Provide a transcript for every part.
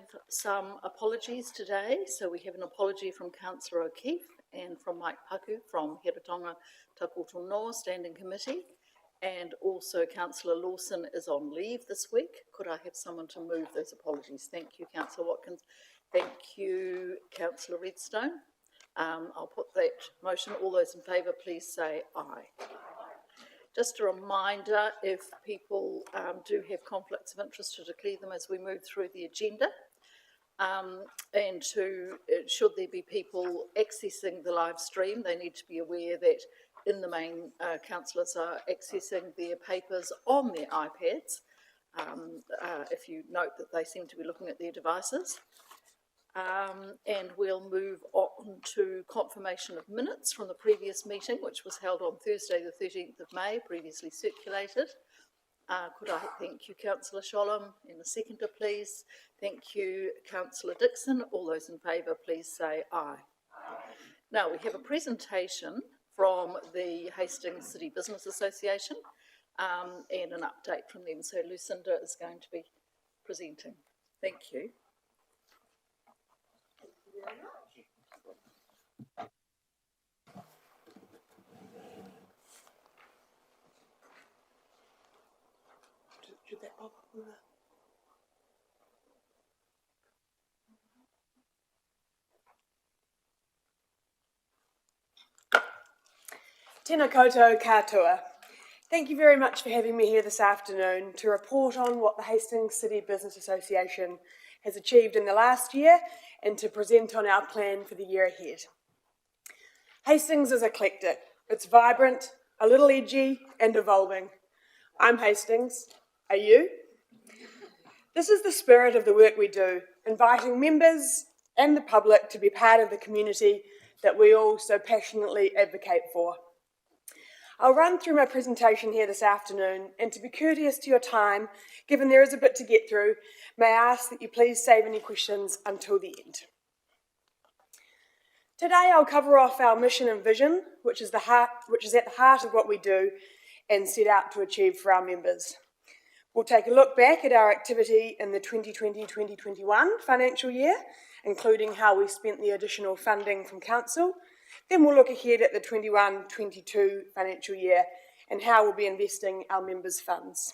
have some apologies today. So we have an apology from Councillor O'Keefe and from Mike Paku from Hiratonga Takoto Noa Standing Committee. And also Councillor Lawson is on leave this week. Could I have someone to move those apologies? Thank you, Councillor Watkins. Thank you, Councillor Redstone. I'll put that motion. All those in favour, please say aye. Just a reminder, if people do have conflicts of interest, to declare them as we move through the agenda. And should there be people accessing the live stream, they need to be aware that in the main, councillors are accessing their papers on their iPads. If you note that they seem to be looking at their devices. And we'll move on to confirmation of minutes from the previous meeting, which was held on Thursday the 13th of May, previously circulated. Could I thank you, Councillor Sholem, and a seconder, please. Thank you, Councillor Dixon. All those in favour, please say aye. Now, we have a presentation from the Hastings City Business Association and an update from them. So Lucinda is going to be presenting. Thank you. Did that pop up with Tēnā koutou katoa. Thank you very much for having me here this afternoon to report on what the Hastings City Business Association has achieved in the last year and to present on our plan for the year ahead. Hastings is eclectic. It's vibrant, a little edgy and evolving. I'm Hastings. Are you? This is the spirit of the work we do, inviting members and the public to be part of the community that we all so passionately advocate for. I'll run through my presentation here this afternoon, and to be courteous to your time, given there is a bit to get through, may I ask that you please save any questions until the end. Today I'll cover off our mission and vision, which is at the heart of what we do and set out to achieve for our members. We'll take a look back at our activity in the 2020-2021 financial year, including how we spent the additional funding from Council. Then we'll look ahead at the 21-22 financial year and how we'll be investing our members' funds.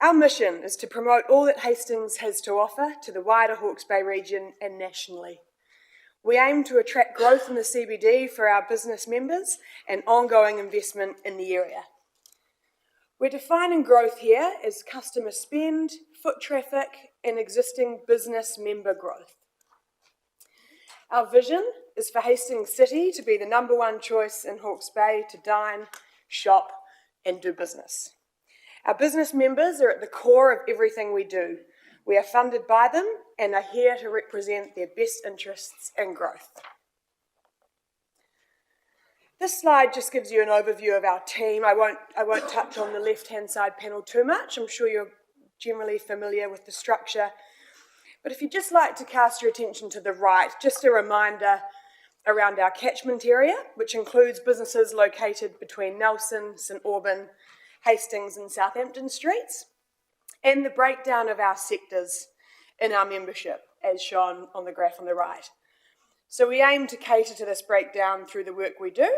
Our mission is to promote all that Hastings has to offer to the wider Hawke's Bay region and nationally. We aim to attract growth in the CBD for our business members and ongoing investment in the area. We're defining growth here as customer spend, foot traffic, and existing business member growth. Our vision is for Hastings City to be the #1 choice in Hawke's Bay to dine, shop, and do business. Our business members are at the core of everything we do. We are funded by them and are here to represent their best interests and growth. This slide just gives you an overview of our team. I won't touch on the left-hand side panel too much. I'm sure you're generally familiar with the structure. But if you'd just like to cast your attention to the right, just a reminder around our catchment area, which includes businesses located between Nelson, St Auburn, Hastings and Southampton streets, and the breakdown of our sectors in our membership, as shown on the graph on the right. So we aim to cater to this breakdown through the work we do.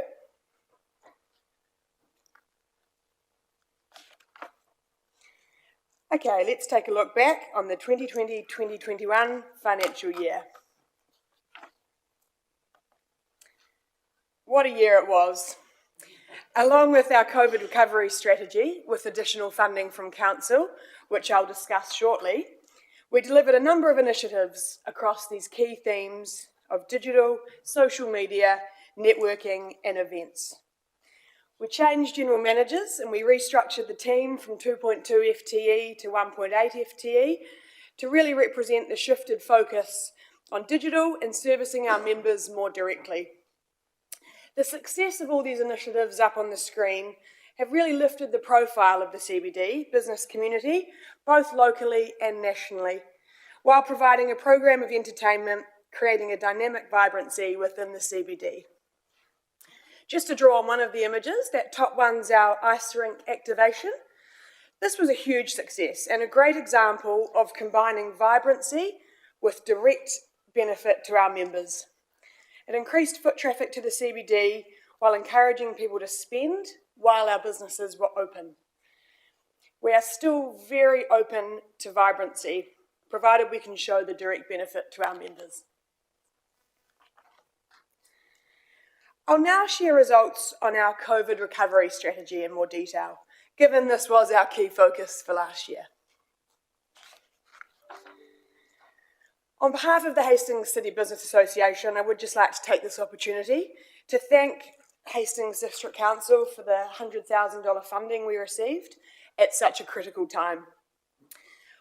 Okay, let's take a look back on the 2020-2021 financial year. What a year it was. Along with our COVID recovery strategy, with additional funding from Council, which I'll discuss shortly, we delivered a number of initiatives across these key themes of digital, social media, networking and events. We changed general managers and we restructured the team from 2.2 FTE to 1.8 FTE to really represent the shifted focus on digital and servicing our members more directly. The success of all these initiatives up on the screen have really lifted the profile of the CBD business community, both locally and nationally, while providing a program of entertainment, creating a dynamic vibrancy within the CBD. Just to draw on one of the images, that top one's our ice rink activation. This was a huge success and a great example of combining vibrancy with direct benefit to our members. It increased foot traffic to the CBD while encouraging people to spend while our businesses were open. We are still very open to vibrancy, provided we can show the direct benefit to our members. I'll now share results on our COVID recovery strategy in more detail, given this was our key focus for last year. On behalf of the Hastings City Business Association, I would just like to take this opportunity to thank Hastings District Council for the $100,000 funding we received at such a critical time.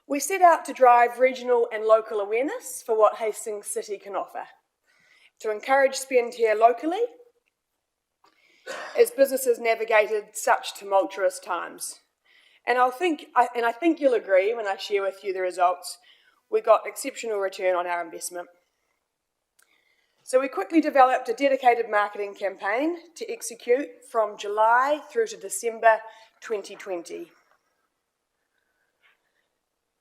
We set out to drive regional and local awareness for what Hastings City can offer, to encourage spend here locally as businesses navigated such tumultuous times. And I think you'll agree when I share with you the results, we got exceptional return on our investment. So we quickly developed a dedicated marketing campaign to execute from July through to December 2020.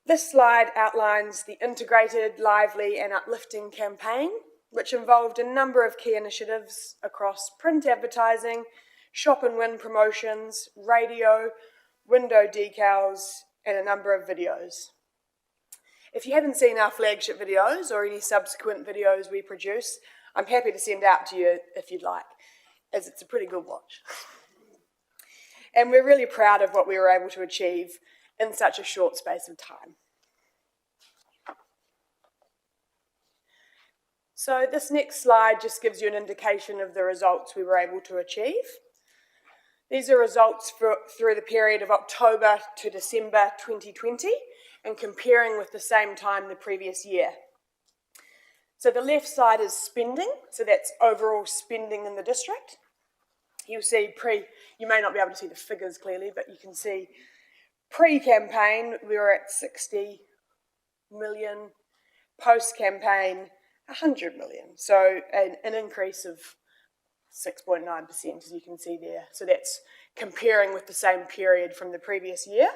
This slide outlines the integrated, lively and uplifting campaign, which involved a number of key initiatives across print advertising, shop and win promotions, radio, window decals, and a number of videos. If you haven't seen our flagship videos or any subsequent videos we produce, I'm happy to send out to you if you'd like, as it's a pretty good watch. And we're really proud of what we were able to achieve in such a short space of time. So this next slide just gives you an indication of the results we were able to achieve. These are results through the period of October to December 2020 and comparing with the same time the previous year. So the left side is spending, so that's overall spending in the district. You'll see you may not be able to see the figures clearly, but you can see pre-campaign we were at 60 million, post-campaign 100 million, so an increase of 6.9%, as you can see there. So that's comparing with the same period from the previous year.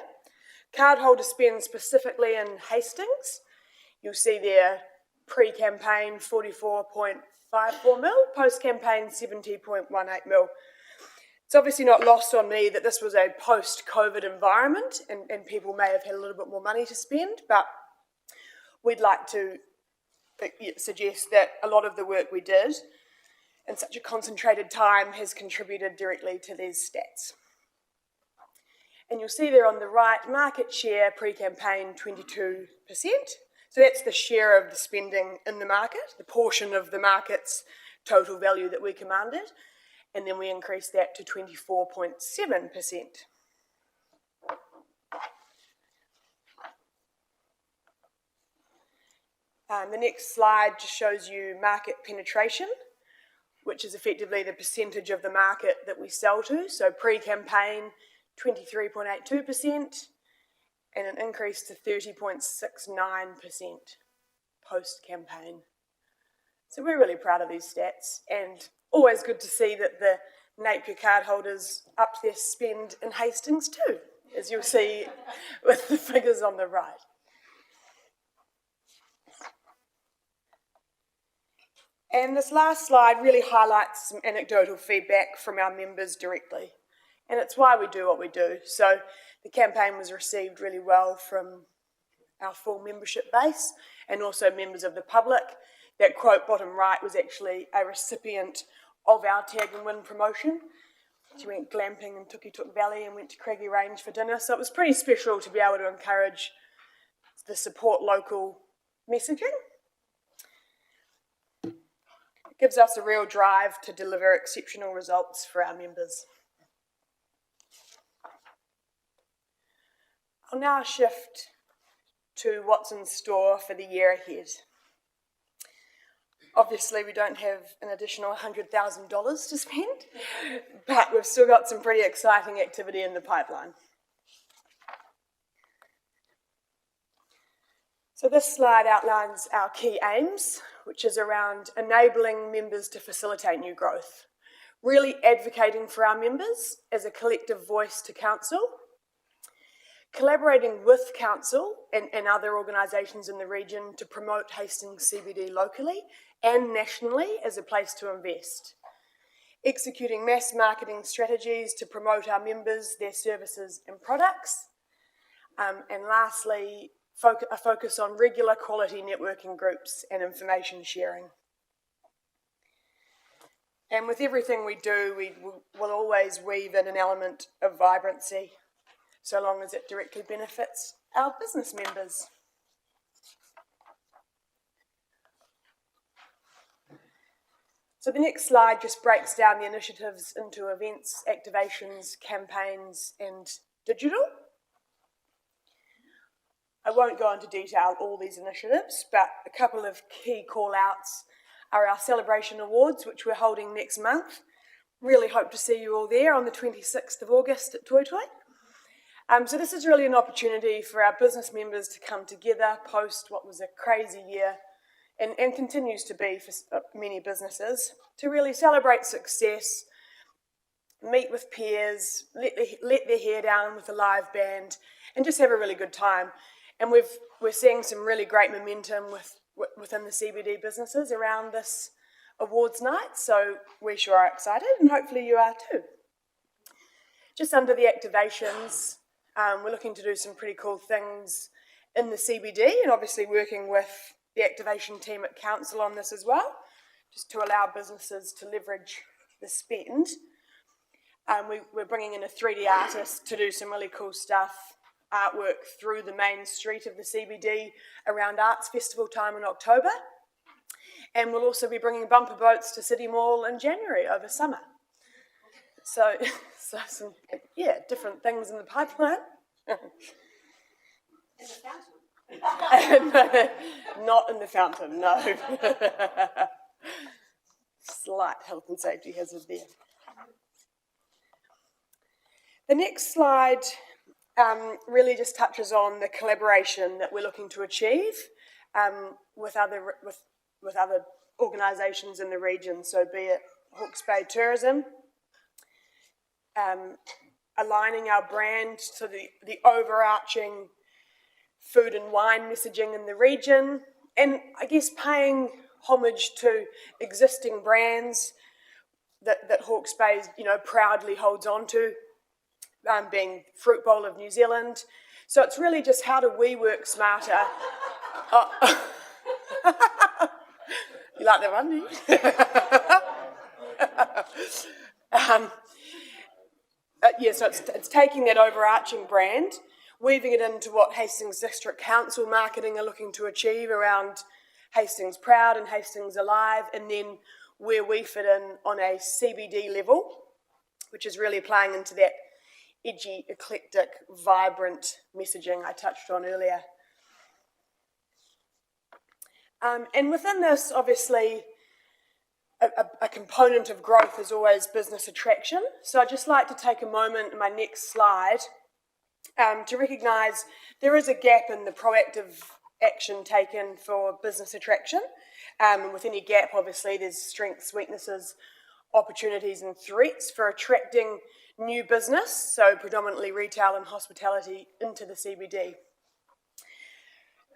Cardholder spend specifically in Hastings, you'll see there pre-campaign 44.54 mil, post-campaign 70.18 mil. It's obviously not lost on me that this was a post-COVID environment and people may have had a little bit more money to spend, but we'd like to suggest that a lot of the work we did in such a concentrated time has contributed directly to these stats. And you'll see there on the right, market share pre-campaign 22%. So that's the share of the spending in the market, the portion of the market's total value that we commanded, and then we increased that to 24.7%. The next slide just shows you market penetration, which is effectively the percentage of the market that we sell to. So pre-campaign, 23.82%, and an increase to 30.69% post-campaign. So we're really proud of these stats, and always good to see that the Napier card holders upped their spend in Hastings too, as you'll see with the figures on the right. And this last slide really highlights some anecdotal feedback from our members directly. And it's why we do what we do. So the campaign was received really well from our full membership base and also members of the public. That quote bottom right was actually a recipient of our Tag and Win promotion. She went glamping in Tukitook Valley and went to Craggy Range for dinner. So it was pretty special to be able to encourage the support local messaging. It gives us a real drive to deliver exceptional results for our members. I'll now shift to what's in store for the year ahead. Obviously, we don't have an additional $100,000 to spend, but we've still got some pretty exciting activity in the pipeline. So this slide outlines our key aims, which is around enabling members to facilitate new growth, really advocating for our members as a collective voice to council, collaborating with Council and other organisations in the region to promote Hastings CBD locally and nationally as a place to invest. Executing mass marketing strategies to promote our members, their services and products. And lastly, a focus on regular quality networking groups and information sharing. And with everything we do, we will always weave in an element of vibrancy, so long as it directly benefits our business members. So the next slide just breaks down the initiatives into events, activations, campaigns, and digital. I won't go into detail all these initiatives, but a couple of key call-outs are our Celebration Awards, which we're holding next month. Really hope to see you all there on the 26th of August at Toi Toi. So this is really an opportunity for our business members to come together post what was a crazy year and continues to be for many businesses, to really celebrate success, meet with peers, let their hair down with a live band, and just have a really good time. And we're seeing some really great momentum within the CBD businesses around this awards night, so we sure are excited, and hopefully you are too. Just under the activations, we're looking to do some pretty cool things in the CBD, and obviously working with the activation team at Council on this as well, just to allow businesses to leverage the spend. We're bringing in a 3D artist to do some really cool stuff, artwork through the main street of the CBD around Arts Festival time in October. And we'll also be bringing bumper boats to City Mall in January over summer. So some, different things in the pipeline. In the fountain? Not in the fountain, no. Slight health and safety hazard there. The next slide really just touches on the collaboration that we're looking to achieve with other organisations in the region, so be it Hawke's Bay Tourism, aligning our brand to the overarching food and wine messaging in the region, and I guess paying homage to existing brands that Hawke's Bay, proudly holds on to, being Fruit Bowl of New Zealand. So it's really just how do we work smarter. You like that one, so it's taking that overarching brand, weaving it into what Hastings District Council marketing are looking to achieve around Hastings Proud and Hastings Alive, and then where we fit in on a CBD level, which is really playing into that edgy, eclectic, vibrant messaging I touched on earlier. And within this, obviously, a component of growth is always business attraction. So I'd just like to take a moment in my next slide to recognise there is a gap in the proactive action taken for business attraction. And with any gap, obviously, there's strengths, weaknesses, opportunities and threats for attracting new business, so predominantly retail and hospitality, into the CBD.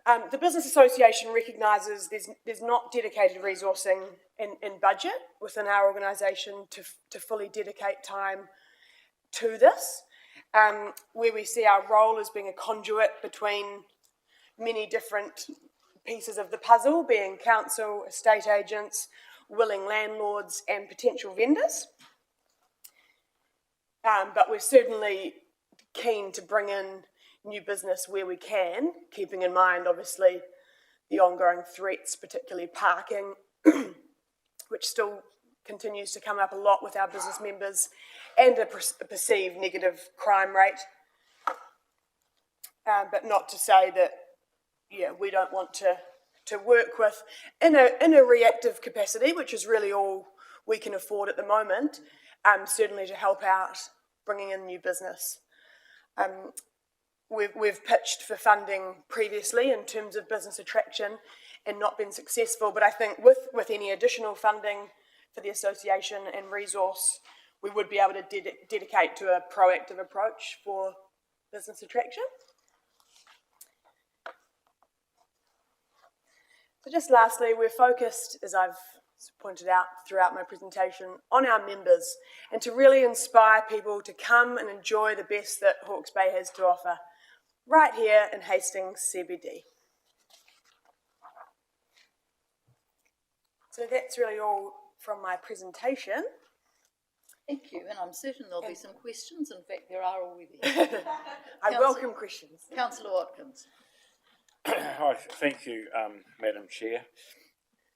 The Business Association recognises there's not dedicated resourcing in budget within our organisation to fully dedicate time to this, where we see our role as being a conduit between many different pieces of the puzzle, being council, estate agents, willing landlords and potential vendors. But we're certainly keen to bring in new business where we can, keeping in mind, obviously, the ongoing threats, particularly parking, which still continues to come up a lot with our business members, and a perceived negative crime rate. But not to say that, we don't want to work with, in a reactive capacity, which is really all we can afford at the moment, certainly to help out bringing in new business. We've pitched for funding previously in terms of business attraction and not been successful, but I think with any additional funding for the association and resource, we would be able to dedicate to a proactive approach for business attraction. So just lastly, we're focused, as I've pointed out throughout my presentation, on our members and to really inspire people to come and enjoy the best that Hawke's Bay has to offer right here in Hastings CBD. So that's really all from my presentation. Thank you, and I'm certain there'll be some questions. In fact, there are already. I welcome questions. Councillor Watkins. Hi, thank you, Madam Chair.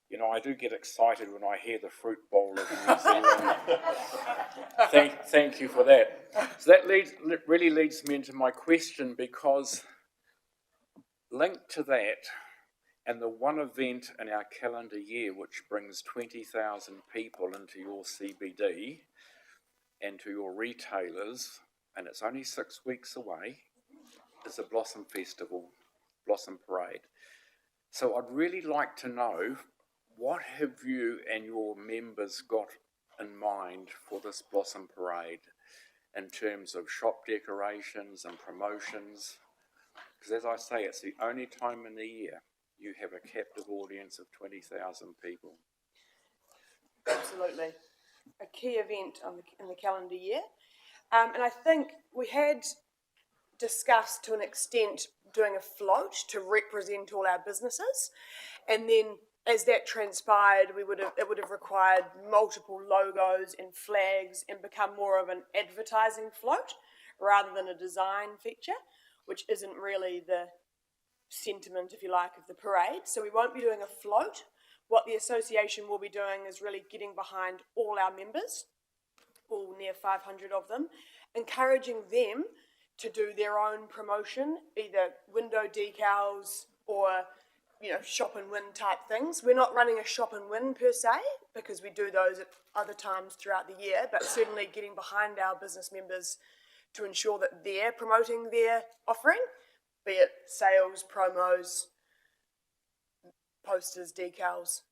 You know, I do get excited when I hear the fruit bowl of New Zealand. Thank you for that. So that really leads me into my question, because linked to that, and the one event in our calendar year which brings 20,000 people into your CBD and to your retailers, and it's only 6 weeks away, is the Blossom Festival, Blossom Parade. So I'd really like to know, what have you and your members got in mind for this Blossom Parade in terms of shop decorations and promotions? Because as I say, it's the only time in the year you have a captive audience of 20,000 people. Absolutely. A key event in the calendar year. And I think we had discussed to an extent doing a float to represent all our businesses. And then as that transpired, it would have required multiple logos and flags and become more of an advertising float rather than a design feature, which isn't really the sentiment, if you like, of the parade. So we won't be doing a float. What the association will be doing is really getting behind all our members, all near 500 of them, encouraging them to do their own promotion, either window decals or, you know, shop and win type things. We're not running a shop and win per se, because we do those at other times throughout the year, but certainly getting behind our business members to ensure that they're promoting their offering, be it sales, promos, posters, decals.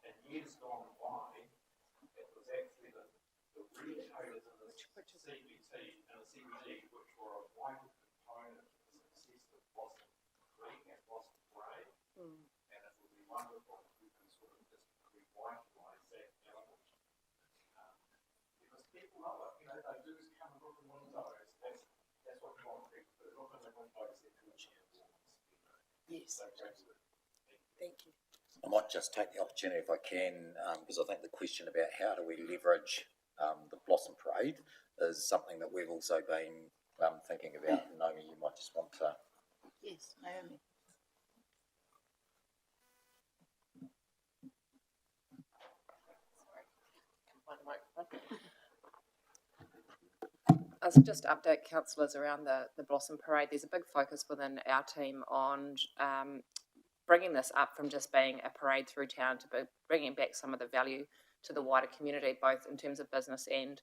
In years gone by, it was actually the retailers in the CBD which were a vital component of the success of Blossom Creek and Blossom Parade, and it would be wonderful if we can sort of just revitalise that element. Because people know it, you know, they do just come and look in windows. That's what we want people to do. Look in the windows, they're good champions. Yes. So, Thank you. I might just take the opportunity, if I can, because I think the question about how do we leverage the Blossom Parade is something that we've also been thinking about. Naomi, you might just want to... Yes, Naomi. So just to update councillors around the Blossom Parade, there's a big focus within our team on bringing this up from just being a parade through town to bringing back some of the value to the wider community, both in terms of business and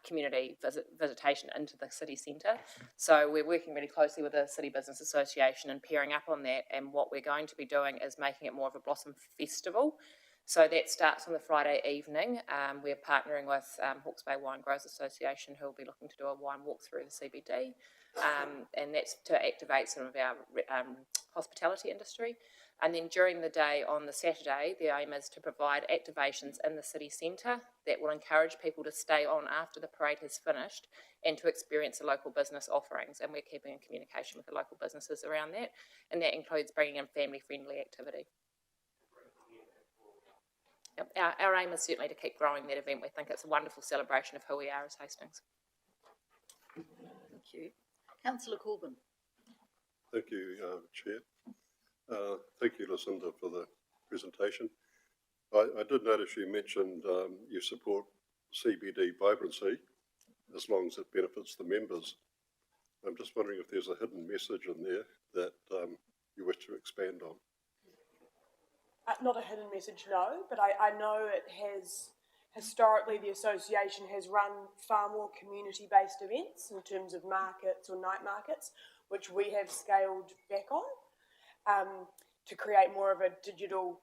community visitation into the city centre. So we're working really closely with the City Business Association and pairing up on that, and what we're going to be doing is making it more of a Blossom Festival. So that starts on the Friday evening. We're partnering with Hawke's Bay Wine Growers Association, who will be looking to do a wine walk through the CBD, and that's to activate some of our hospitality industry. And then during the day on the Saturday, the aim is to provide activations in the city centre that will encourage people to stay on after the parade has finished and to experience the local business offerings. And we're keeping in communication with the local businesses around that, and that includes bringing in family-friendly activity. Our aim is certainly to keep growing that event. We think it's a wonderful celebration of who we are as Hastings. Thank you. Councillor Corbyn. Thank you, Chair. Thank you, Lucinda, for the presentation. I did notice you mentioned you support CBD vibrancy as long as it benefits the members. I'm just wondering if there's a hidden message in there that you wish to expand on. Not a hidden message, no, but I know it has, historically the association has run far more community-based events in terms of markets or night markets, which we have scaled back on to create more of a digital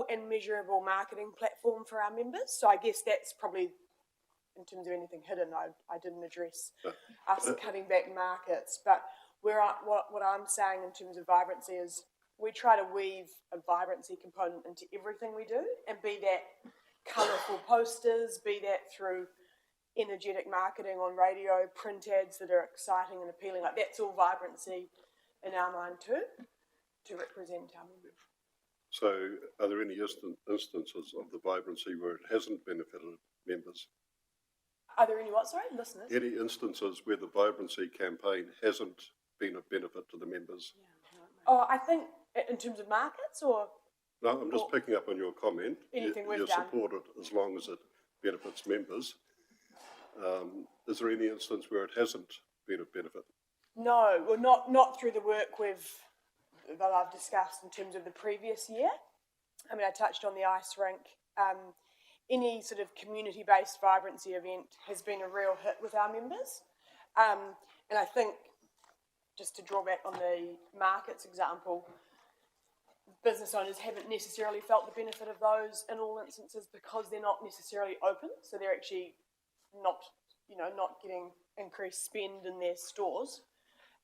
and measurable marketing platform for our members. So I guess that's probably in terms of anything hidden. I didn't address us cutting back markets, but what I'm saying in terms of vibrancy is we try to weave a vibrancy component into everything we do, and be that colourful posters, be that through energetic marketing on radio, print ads that are exciting and appealing. Like, that's all vibrancy in our mind too, to represent our members. So are there any instances of the vibrancy where it hasn't benefited members? Are there any what, sorry, listeners? Any instances where the vibrancy campaign hasn't been of benefit to the members? Oh, I think in terms of markets, or No, I'm just picking up on your comment. Anything we've You done. support it as long as it benefits members. Is there any instance where it hasn't been of benefit? no, well, not through the work that I've discussed in terms of the previous year. I mean, I touched on the ice rink. Any sort of community-based vibrancy event has been a real hit with our members. And I think, just to draw back on the markets example, business owners haven't necessarily felt the benefit of those in all instances because they're not necessarily open, so they're actually not getting increased spend in their stores.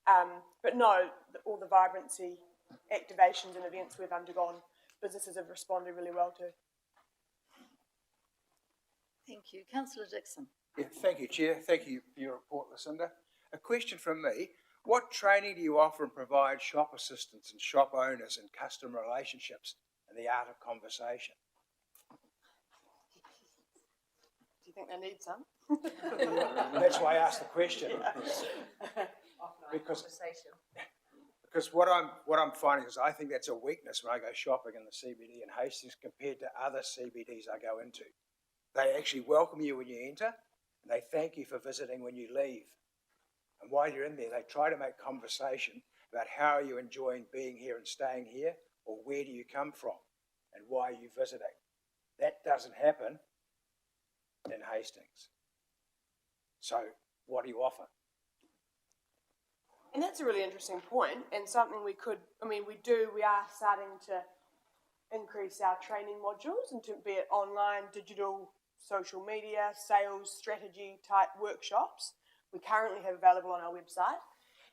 But no, all the vibrancy activations and events we've undergone, businesses have responded really well to. Thank you. Councillor Dixon. Yeah, thank you, Chair. Thank you for your report, Lucinda. A question from me. What training do you offer and provide shop assistants and shop owners in customer relationships and the art of conversation? Do you think they need some? That's why I asked the question. Because what I'm finding is I think that's a weakness when I go shopping in the CBD in Hastings compared to other CBDs I go into. They actually welcome you when you enter, and they thank you for visiting when you leave. And while you're in there, they try to make conversation about how are you enjoying being here and staying here, or where do you come from, and why are you visiting. That doesn't happen in Hastings. So what do you offer? And that's a really interesting point, and something we are starting to increase our training modules, and to be it online, digital, social media, sales, strategy type workshops. We currently have available on our website,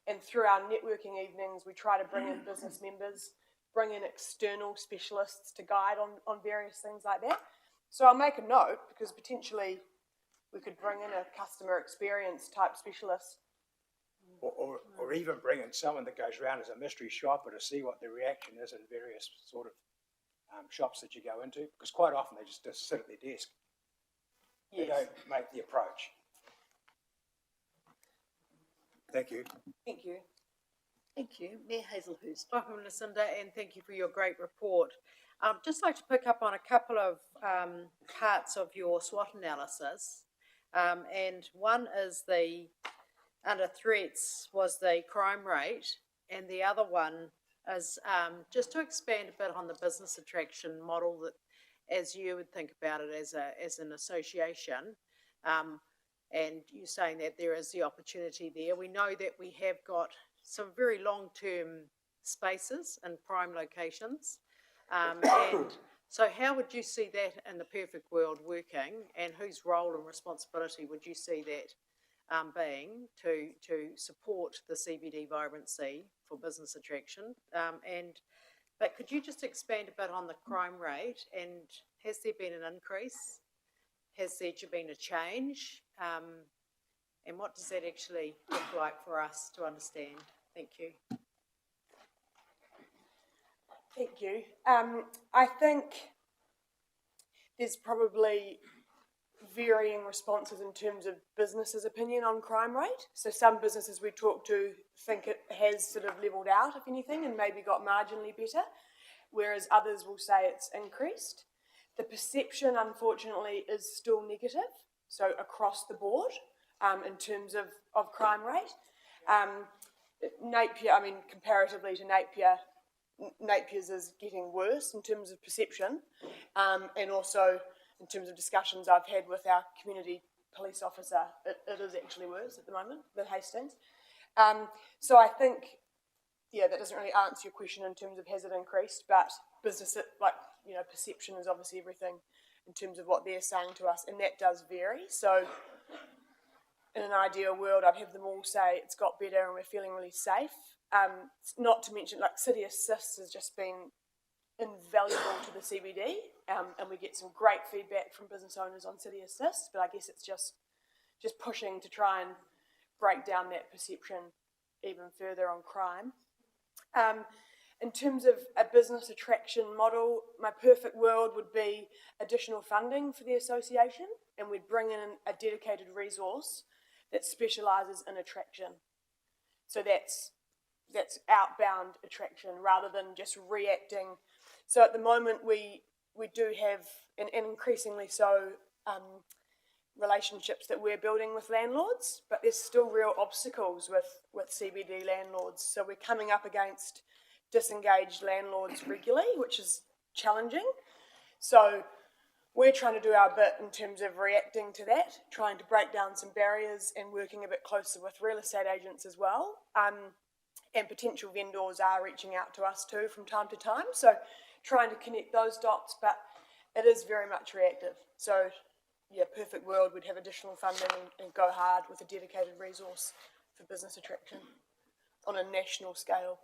and through our networking evenings, we try to bring in business members, bring in external specialists to guide on various things like that. So I'll make a note, because potentially we could bring in a customer experience type specialist. Or even bring in someone that goes around as a mystery shopper to see what the reaction is in various sort of shops that you go into, because quite often they just sit at their desk. They don't make the approach. Thank you. Thank you. Thank you. Mayor Hazelhurst. Welcome, Lucinda, and thank you for your great report. I'd just like to pick up on a couple of parts of your SWOT analysis. And one is the under threats was the crime rate, and the other one is just to expand a bit on the business attraction model that, as you would think about it as an association, and you're saying that there is the opportunity there. We know that we have got some very long-term spaces in prime locations, and so how would you see that in the perfect world working, and whose role and responsibility would you see that being to support the CBD vibrancy for business attraction? But could you just expand a bit on the crime rate, and has there been an increase? Has there been a change? And what does that actually look like for us to understand? Thank you. Thank you. I think there's probably varying responses in terms of businesses' opinion on crime rate. So some businesses we talk to think it has sort of levelled out, if anything, and maybe got marginally better, whereas others will say it's increased. The perception, unfortunately, is still negative, so across the board, in terms of crime rate. Napier, comparatively to Napier's is getting worse in terms of perception, and also in terms of discussions I've had with our community police officer, it is actually worse at the moment than Hastings. So I think, that doesn't really answer your question in terms of has it increased, but business, perception is obviously everything. in terms of what they're saying to us, and that does vary. So in an ideal world, I'd have them all say it's got better and we're feeling really safe. Not to mention, like, City Assist has just been invaluable to the CBD, and we get some great feedback from business owners on City Assist, but I guess it's just pushing to try and break down that perception even further on crime. In terms of a business attraction model, my perfect world would be additional funding for the association, and we'd bring in a dedicated resource that specialises in attraction. So that's outbound attraction rather than just reacting. So at the moment we do have, and increasingly so, relationships that we're building with landlords, but there's still real obstacles with CBD landlords. So we're coming up against disengaged landlords regularly, which is challenging. So we're trying to do our bit in terms of reacting to that, trying to break down some barriers and working a bit closer with real estate agents as well. And potential vendors are reaching out to us too from time to time. So trying to connect those dots, but it is very much reactive. So yeah, perfect world, we'd have additional funding and go hard with a dedicated resource for business attraction on a national scale.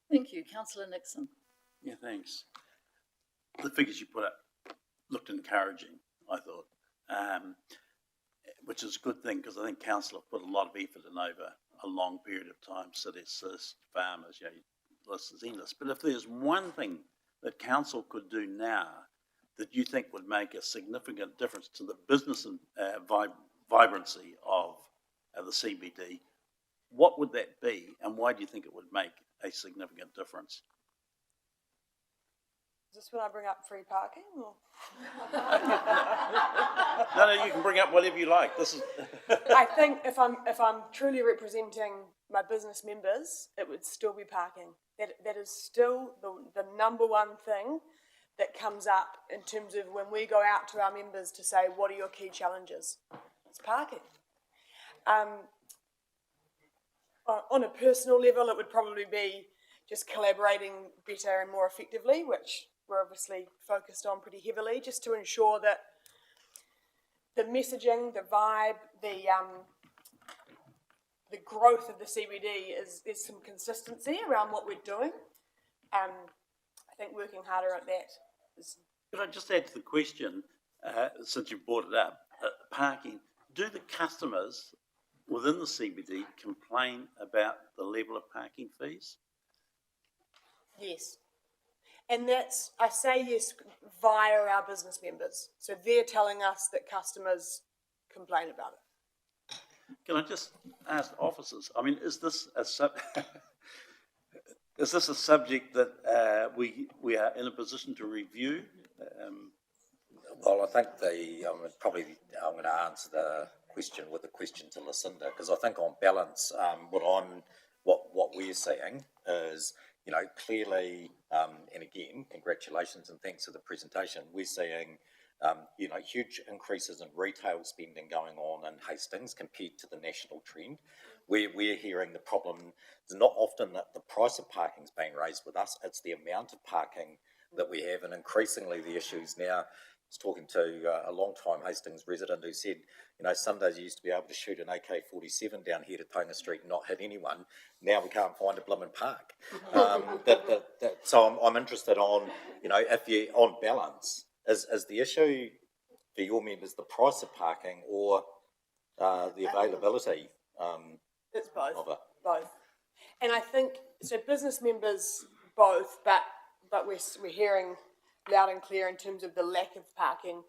Thank you. Councillor Nixon. Yeah, thanks. The figures you put up looked encouraging, I thought, which is a good thing because I think council have put a lot of effort in over a long period of time. City Assist, farmers, you know, list is endless. But if there's one thing that council could do now that you think would make a significant difference to the business and vibrancy of the CBD, what would that be, and why do you think it would make a significant difference? Is this when I bring up free parking? Or? No, you can bring up whatever you like. This is. I think if I'm truly representing my business members, it would still be parking. That is still the number one thing that comes up in terms of when we go out to our members to say, what are your key challenges? It's parking. On a personal level, it would probably be just collaborating better and more effectively, which we're obviously focused on pretty heavily, just to ensure that the messaging, the vibe, the growth of the CBD there's some consistency around what we're doing. I think working harder at that is. Could I just add to the question, since you brought it up, parking? Do the customers within the CBD complain about the level of parking fees? Yes. And I say yes via our business members. So they're telling us that customers complain about it. Can I just ask officers, I mean, is this a subject that we are in a position to review? Well, I think I'm going to answer the question with a question to Lucinda, because I think on balance, what we're seeing is, you know, clearly, and again, congratulations and thanks for the presentation. We're seeing, you know, huge increases in retail spending going on in Hastings compared to the national trend. We're hearing the problem is not often that the price of parking is being raised with us, it's the amount of parking that we have, and increasingly the issues now. I was talking to a long-time Hastings resident who said, you know, some days you used to be able to shoot an AK-47 down here to Tonga Street and not hit anyone. Now we can't find a blooming park. So I'm interested on, you know, if you, on balance, is the issue for your members the price of parking or the availability It's both. of it? Both. And I think, so business members both, but we're hearing loud and clear in terms of the lack of parking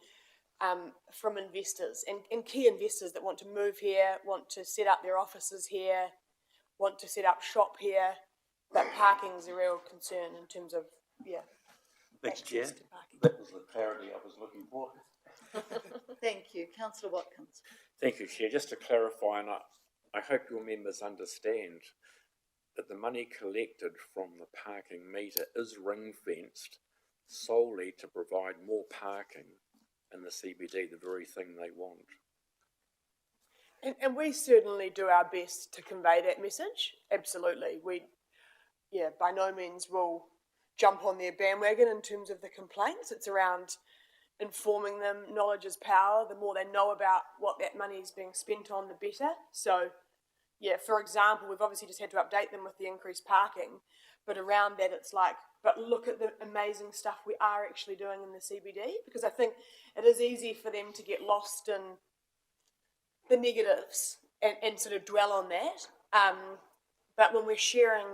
from investors and key investors that want to move here, want to set up their offices here, want to set up shop here, but parking is a real concern in terms of, Thanks, Chair. access to parking. That was the clarity I was looking for. Thank you. Councillor Watkins. Thank you, Chair. Just to clarify, and I hope your members understand that the money collected from the parking meter is ring-fenced solely to provide more parking in the CBD, the very thing they want. And we certainly do our best to convey that message. Absolutely. We, by no means will jump on their bandwagon in terms of the complaints. It's around informing them. Knowledge is power. The more they know about what that money is being spent on, the better. So, yeah, for example, we've obviously just had to update them with the increased parking, but around that it's like, but look at the amazing stuff we are actually doing in the CBD, because I think it is easy for them to get lost in the negatives and sort of dwell on that. But when we're sharing,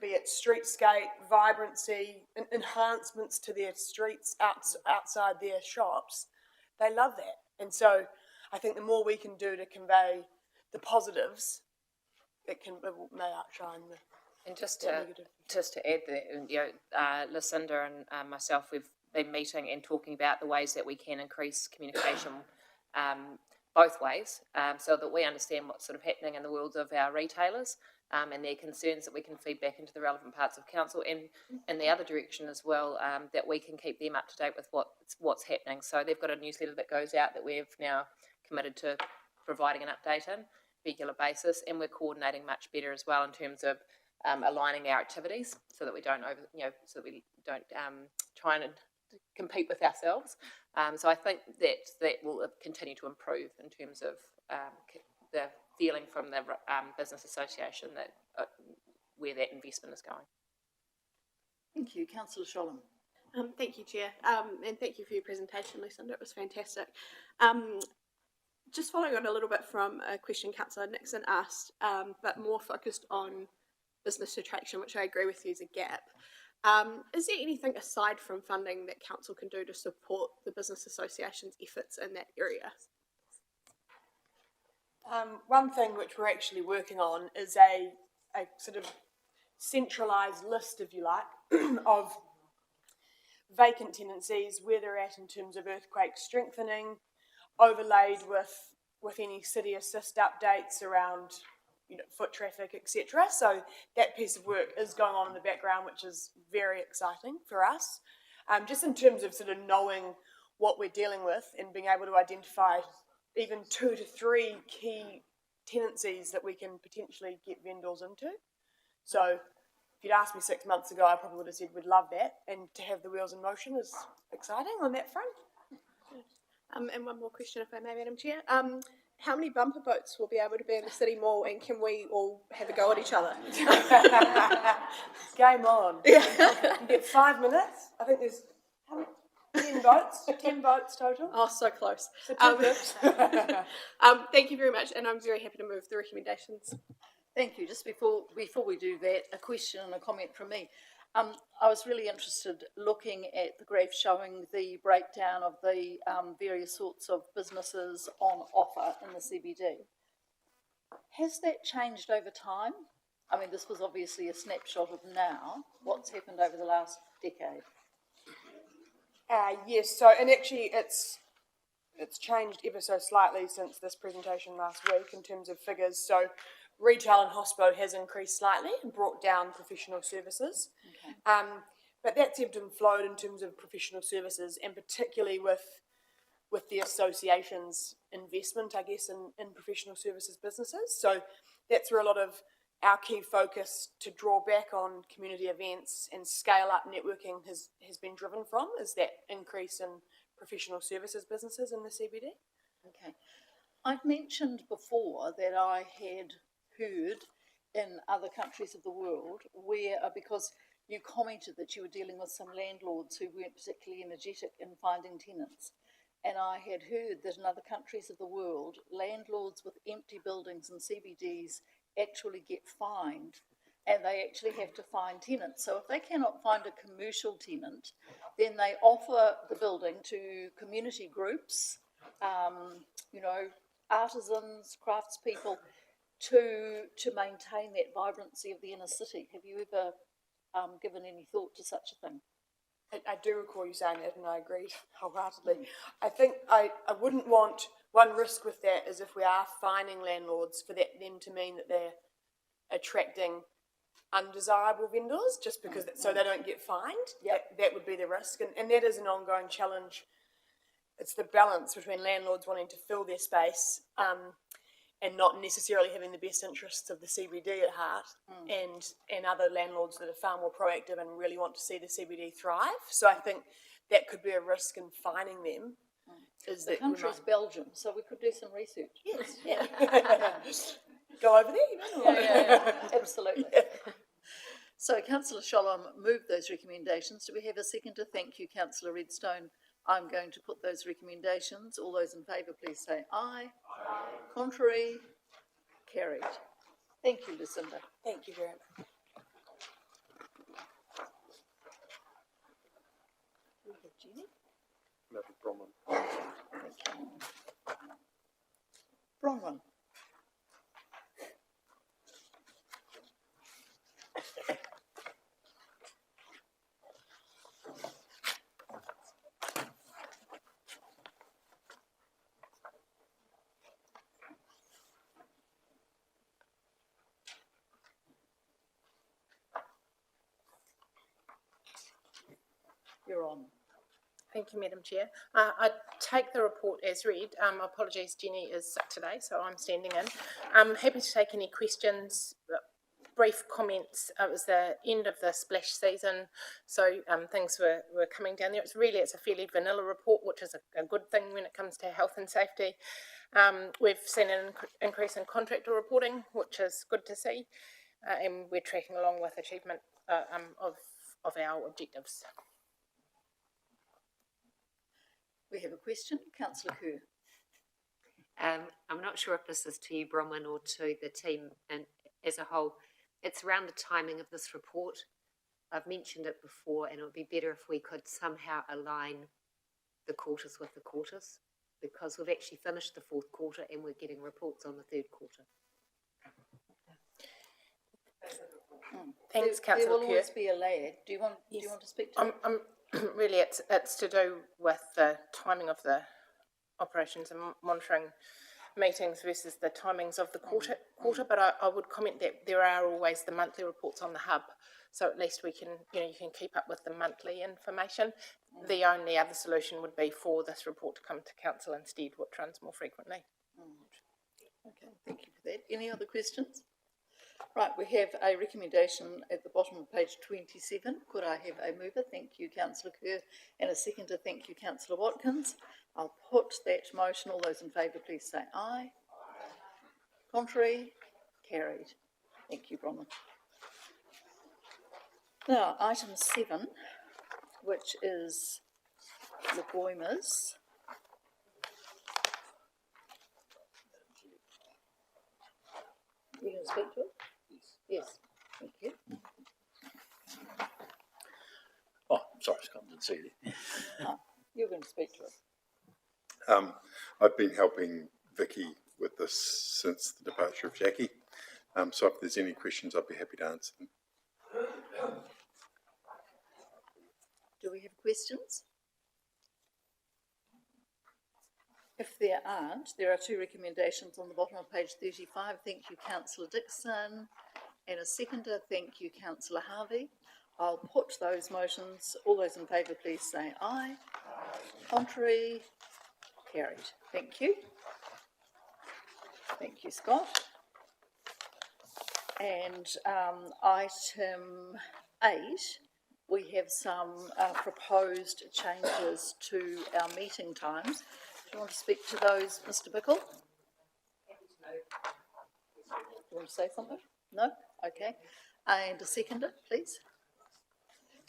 be it streetscape, vibrancy, enhancements to their streets outside their shops, they love that. And so I think the more we can do to convey the positives, it may outshine the And just the to negative. add that, Lucinda and myself, we've been meeting and talking about the ways that we can increase communication both ways, so that we understand what's sort of happening in the world of our retailers and their concerns, that we can feed back into the relevant parts of council, and in the other direction as well, that we can keep them up to date with what's happening. So they've got a newsletter that goes out that we've now committed to providing an update on a regular basis, and we're coordinating much better as well in terms of aligning our activities so that we don't try and compete with ourselves. So I think that will continue to improve in terms of the feeling from the business association that where that investment is going. Thank you. Councillor Sholem. Thank you, Chair, and thank you for your presentation, Lucinda. It was fantastic. Just following on a little bit from a question Councillor Nixon asked, but more focused on business attraction, which I agree with you is a gap. Is there anything aside from funding that council can do to support the business association's efforts in that area? One thing which we're actually working on is a sort of centralised list, if you like, of vacant tenancies, where they're at in terms of earthquake strengthening, overlaid with any city assist updates around foot traffic, etc. So that piece of work is going on in the background, which is very exciting for us. Just in terms of sort of knowing what we're dealing with and being able to identify even 2 to 3 key tenancies that we can potentially get vendors into. So if you'd asked me 6 months ago, I probably would have said we'd love that, and to have the wheels in motion is exciting on that front. And one more question, if I may, Madam Chair. How many bumper boats will be able to be in the City Mall, and can we all have a go at each other? Game on. Yeah. You get 5 minutes. I think there's 10 votes. 10 votes total. Oh, so close. So 2 groups. Thank you very much, and I'm very happy to move the recommendations. Thank you. Just before we do that, a question and a comment from me. I was really interested looking at the graph showing the breakdown of the various sorts of businesses on offer in the CBD. Has that changed over time? I mean, this was obviously a snapshot of now. What's happened over the last decade? Yes, so, and actually it's changed ever so slightly since this presentation last week in terms of figures. So retail and hospo has increased slightly and brought down professional services. Okay. But that's ebbed and flowed in terms of professional services, and particularly with the association's investment, I guess, in professional services businesses. So that's where a lot of our key focus to draw back on community events and scale up networking has been driven from, is that increase in professional services businesses in the CBD. Okay. I've mentioned before that I had heard in other countries of the world where, because you commented that you were dealing with some landlords who weren't particularly energetic in finding tenants, and I had heard that in other countries of the world, landlords with empty buildings and CBDs actually get fined, and they actually have to find tenants. So if they cannot find a commercial tenant, then they offer the building to community groups, artisans, craftspeople, to maintain that vibrancy of the inner city. Have you ever given any thought to such a thing? I do recall you saying that, and I agreed wholeheartedly. I think I wouldn't want, one risk with that is if we are fining landlords, for them to mean that they're attracting undesirable vendors just because so they don't get fined. Yep. That would be the risk, and that is an ongoing challenge. It's the balance between landlords wanting to fill their space and not necessarily having the best interests of the CBD at heart, and other landlords that are far more proactive and really want to see the CBD thrive. So I think that could be a risk in finding them. Is The that we country's might- Belgium, so we could do some research. Yes, yeah. Go over there, you know. Absolutely. So Councillor Sholom moved those recommendations. Do we have a second to thank you, Councillor Redstone? I'm going to put those recommendations. All those in favour, please say aye. Aye. Contrary? Carried. Thank you, Lucinda. Thank you very much. We have Jenny. Bronwyn. You're on. Thank you, Madam Chair. I take the report as read. Apologies, Jenny is sick today, so I'm standing in. I'm happy to take any questions, brief comments. It was the end of the splash season, so things were coming down there. It's a fairly vanilla report, which is a good thing when it comes to health and safety. We've seen an increase in contractor reporting, which is good to see, and we're tracking along with achievement of our objectives. We have a question. Councillor Kerr. I'm not sure if this is to you, Bronwyn, or to the team and as a whole. It's around the timing of this report. I've mentioned it before, and it would be better if we could somehow align the quarters with the quarters, because we've actually finished the fourth quarter and we're getting reports on the third quarter. Thanks, There Councillor will Kerr. always be a lag. Do you want to speak to it? Really, it's to do with the timing of the operations and monitoring meetings versus the timings of the quarter. But I would comment that there are always the monthly reports on the hub, so at least we can, you can keep up with the monthly information. The only other solution would be for this report to come to council instead, which runs more frequently. Okay, thank you for that. Any other questions? Right, we have a recommendation at the bottom of page 27. Could I have a mover? Thank you, Councillor Kerr, and a seconder. Thank you, Councillor Watkins. I'll put that motion. All those in favour, please say aye. Contrary? Carried. Thank you, Bronwyn. Now, item 7, which is the Boimers. You going to speak to it? Yes. Thank you. Oh, sorry, Scott, didn't see you. You're going to speak to it. I've been helping Vicky with this since the departure of Jackie. So if there's any questions, I'd be happy to answer them. Do we have questions? If there aren't, there are two recommendations on the bottom of page 35. Thank you, Councillor Dixon. And a seconder. Thank you, Councillor Harvey. I'll put those motions. All those in favour, please say aye. Contrary? Carried. Thank you. Thank you, Scott. And item 8, we have some proposed changes to our meeting times. Do you want to speak to those, Mr. Bickle? Do you want to say something? No? Okay. And a seconder, please.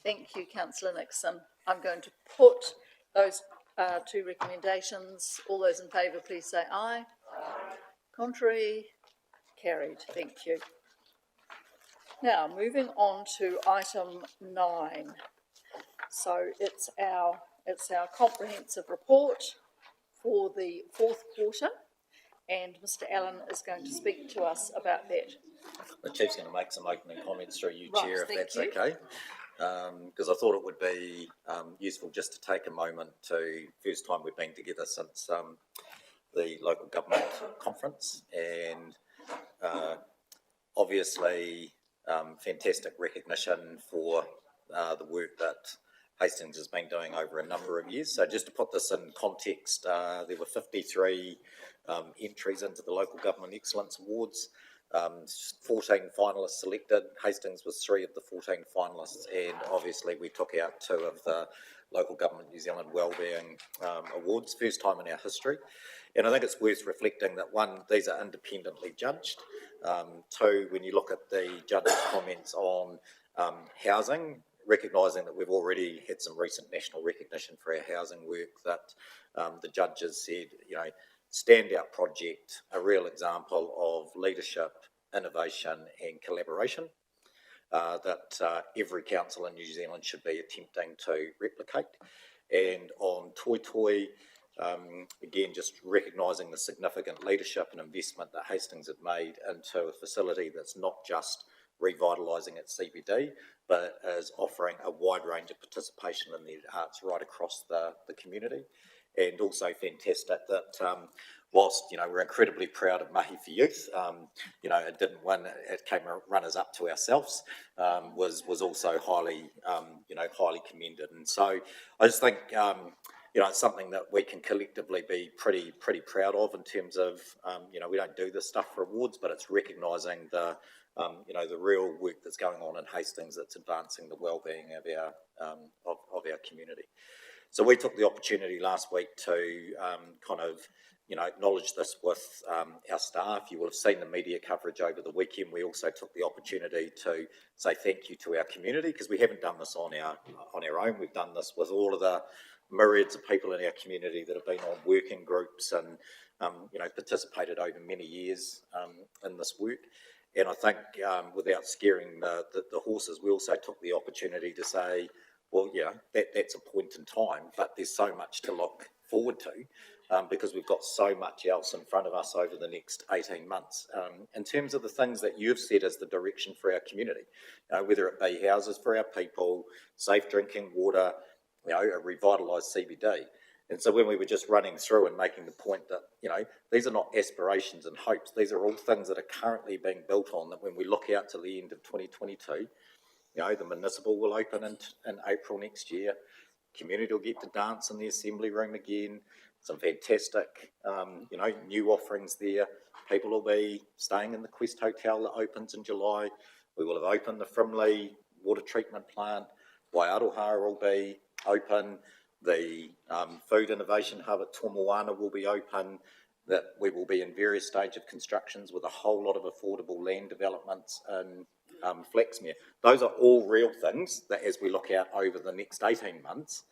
Thank you, Councillor Nixon. I'm going to put those two recommendations. All those in favour, please say aye. Contrary? Carried. Thank you. Now, moving on to item 9. So it's our comprehensive report for the fourth quarter, and Mr. Allen is going to speak to us about that. The Chief's going to make some opening comments through you, Right, Chair, if thank that's you. okay. Because I thought it would be useful just to take a moment to, first time we've been together since the local government conference, and obviously fantastic recognition for the work that Hastings has been doing over a number of years. So just to put this in context, there were 53 entries into the Local Government Excellence Awards. 14 finalists selected. Hastings was 3 of the 14 finalists, and obviously we took out 2 of the Local Government New Zealand Wellbeing Awards, first time in our history. And I think it's worth reflecting that 1, these are independently judged. 2, when you look at the judges' comments on housing, recognising that we've already had some recent national recognition for our housing work, that the judges said, you know, standout project, a real example of leadership, innovation and collaboration that every council in New Zealand should be attempting to replicate. And on Toi Toi, again, just recognising the significant leadership and investment that Hastings had made into a facility that's not just revitalising its CBD, but is offering a wide range of participation in the arts right across the community. And also fantastic that whilst, you know, we're incredibly proud of Mahi for Youth, you know, it didn't win, it came runners up to ourselves, was also highly, you know, highly commended. And so I just think, you know, it's something that we can collectively be pretty proud of in terms of, you know, we don't do this stuff for awards, but it's recognising the, you know, the real work that's going on in Hastings that's advancing the wellbeing of our community. So we took the opportunity last week to kind of, you know, acknowledge this with our staff. You will have seen the media coverage over the weekend. We also took the opportunity to say thank you to our community, because we haven't done this on our own. We've done this with all of the myriads of people in our community that have been on working groups and, you know, participated over many years in this work. And I think without scaring the horses, we also took the opportunity to say, well, yeah, that's a point in time, but there's so much to look forward to because we've got so much else in front of us over the next 18 months. In terms of the things that you've said as the direction for our community, whether it be houses for our people, safe drinking water, you know, a revitalised CBD. And so when we were just running through and making the point that, you know, these are not aspirations and hopes, these are all things that are currently being built on, that when we look out to the end of 2022, you know, the municipal will open in April next year. Community will get to dance in the assembly room again. Some fantastic, you know, new offerings there. People will be staying in the Quest Hotel that opens in July. We will have opened the Frimley water treatment plant. Waiaroha will be open. The Food Innovation Hub at Tomoana will be open. That we will be in various stages of constructions with a whole lot of affordable land developments in Flaxmere. Those are all real things that, as we look out over the next 18 months,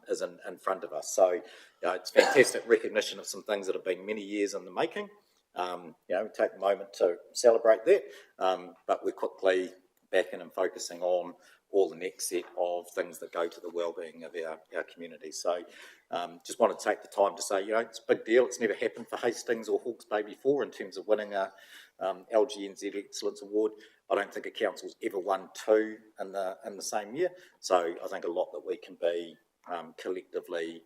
is in front of us. So it's fantastic recognition of some things that have been many years in the making. You know, we take a moment to celebrate that, but we're quickly back in and focusing on all the next set of things that go to the wellbeing of our community. So just want to take the time to say, you know, it's a big deal. It's never happened for Hastings or Hawke's Bay before in terms of winning a LGNZ Excellence Award. I don't think a council's ever won 2 in the same year. So I think a lot that we can be collectively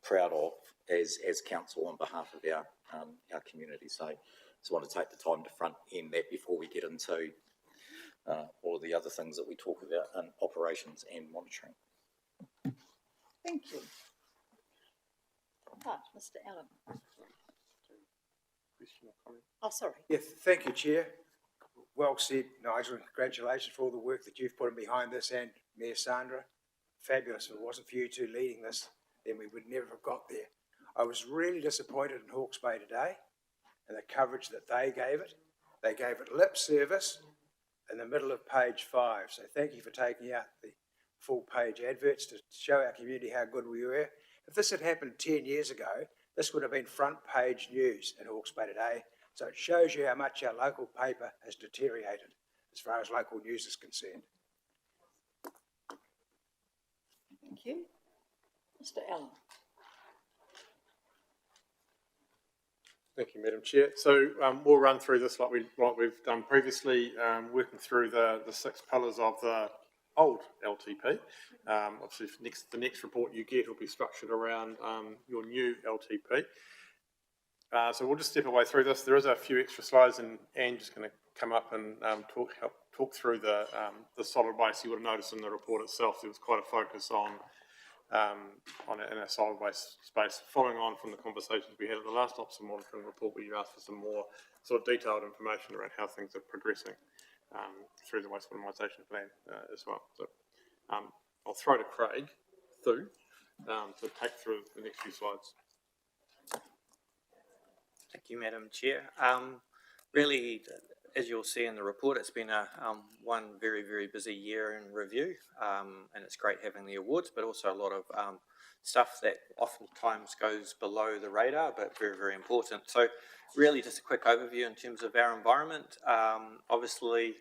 proud of as council on behalf of our community. So just want to take the time to front end that before we get into all of the other things that we talk about in operations and monitoring. Thank you. Right, Mr. Allen. Oh, sorry. Yeah, thank you, Chair. Well said, Nigel, and congratulations for all the work that you've put in behind this, and Mayor Sandra. Fabulous. If it wasn't for you two leading this, then we would never have got there. I was really disappointed in Hawke's Bay today and the coverage that they gave it. They gave it lip service in the middle of page 5. So thank you for taking out the full page adverts to show our community how good we were. If this had happened 10 years ago, this would have been front page news in Hawke's Bay today. So it shows you how much our local paper has deteriorated as far as local news is concerned. Thank you. Mr. Allen. Thank you, Madam Chair. So we'll run through this like we've done previously, working through the 6 pillars of the old LTP. Obviously, the next report you get will be structured around your new LTP. So we'll just step away through this. There is a few extra slides, and Anne's just going to come up and help talk through the solid waste. You would have noticed in the report itself there was quite a focus on in our solid waste space, following on from the conversations we had at the last Ops and Monitoring report, where you asked for some more sort of detailed information around how things are progressing through the waste minimisation plan as well. So I'll throw to Craig Thu to take through the next few slides. Thank you, Madam Chair. Really, as you'll see in the report, it's been one very, very busy year in review, and it's great having the awards, but also a lot of stuff that oftentimes goes below the radar, but very, very important. So really just a quick overview in terms of our environment. Obviously,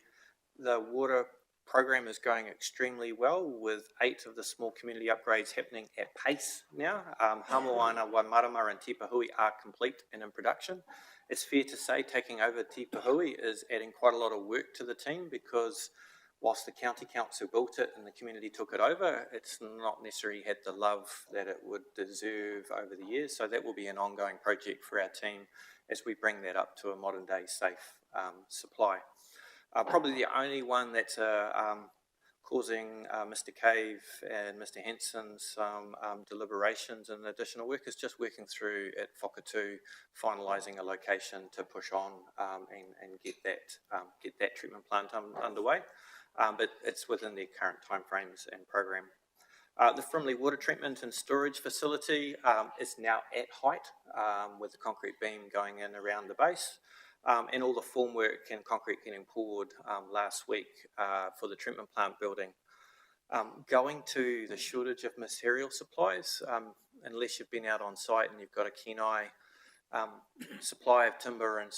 the water program is going extremely well, with 8 of the small community upgrades happening at pace now. Hamoana, Waimarama and Te Pahui are complete and in production. It's fair to say taking over Te Pahui is adding quite a lot of work to the team, because whilst the county council built it and the community took it over, it's not necessarily had the love that it would deserve over the years. So that will be an ongoing project for our team as we bring that up to a modern day safe supply. Probably the only one that's causing Mr. Cave and Mr. Hanson some deliberations and additional work is just working through at Whakatū, finalising a location to push on and get that treatment plant underway. But it's within their current timeframes and program. The Frimley water treatment and storage facility is now at height, with the concrete beam going in around the base. And all the formwork and concrete getting poured last week for the treatment plant building. Going to the shortage of material supplies, unless you've been out on site and you've got a keen eye, supply of timber and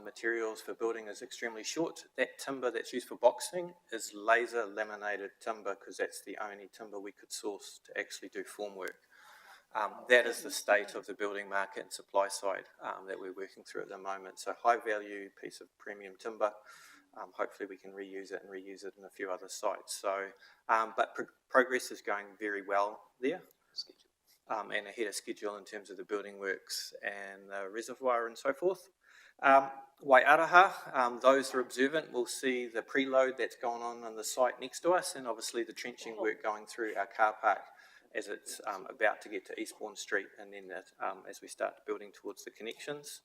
materials for building is extremely short. That timber that's used for boxing is laser laminated timber, because that's the only timber we could source to actually do formwork. That is the state of the building market and supply side that we're working through at the moment. So high value piece of premium timber. Hopefully we can reuse it in a few other sites. So, but progress is going very well there, and ahead of schedule in terms of the building works and the reservoir and so forth. Waiaraha, those who are observant will see the preload that's going on the site next to us, and obviously the trenching work going through our car park as it's about to get to Eastbourne Street, and then as we start building towards the connections.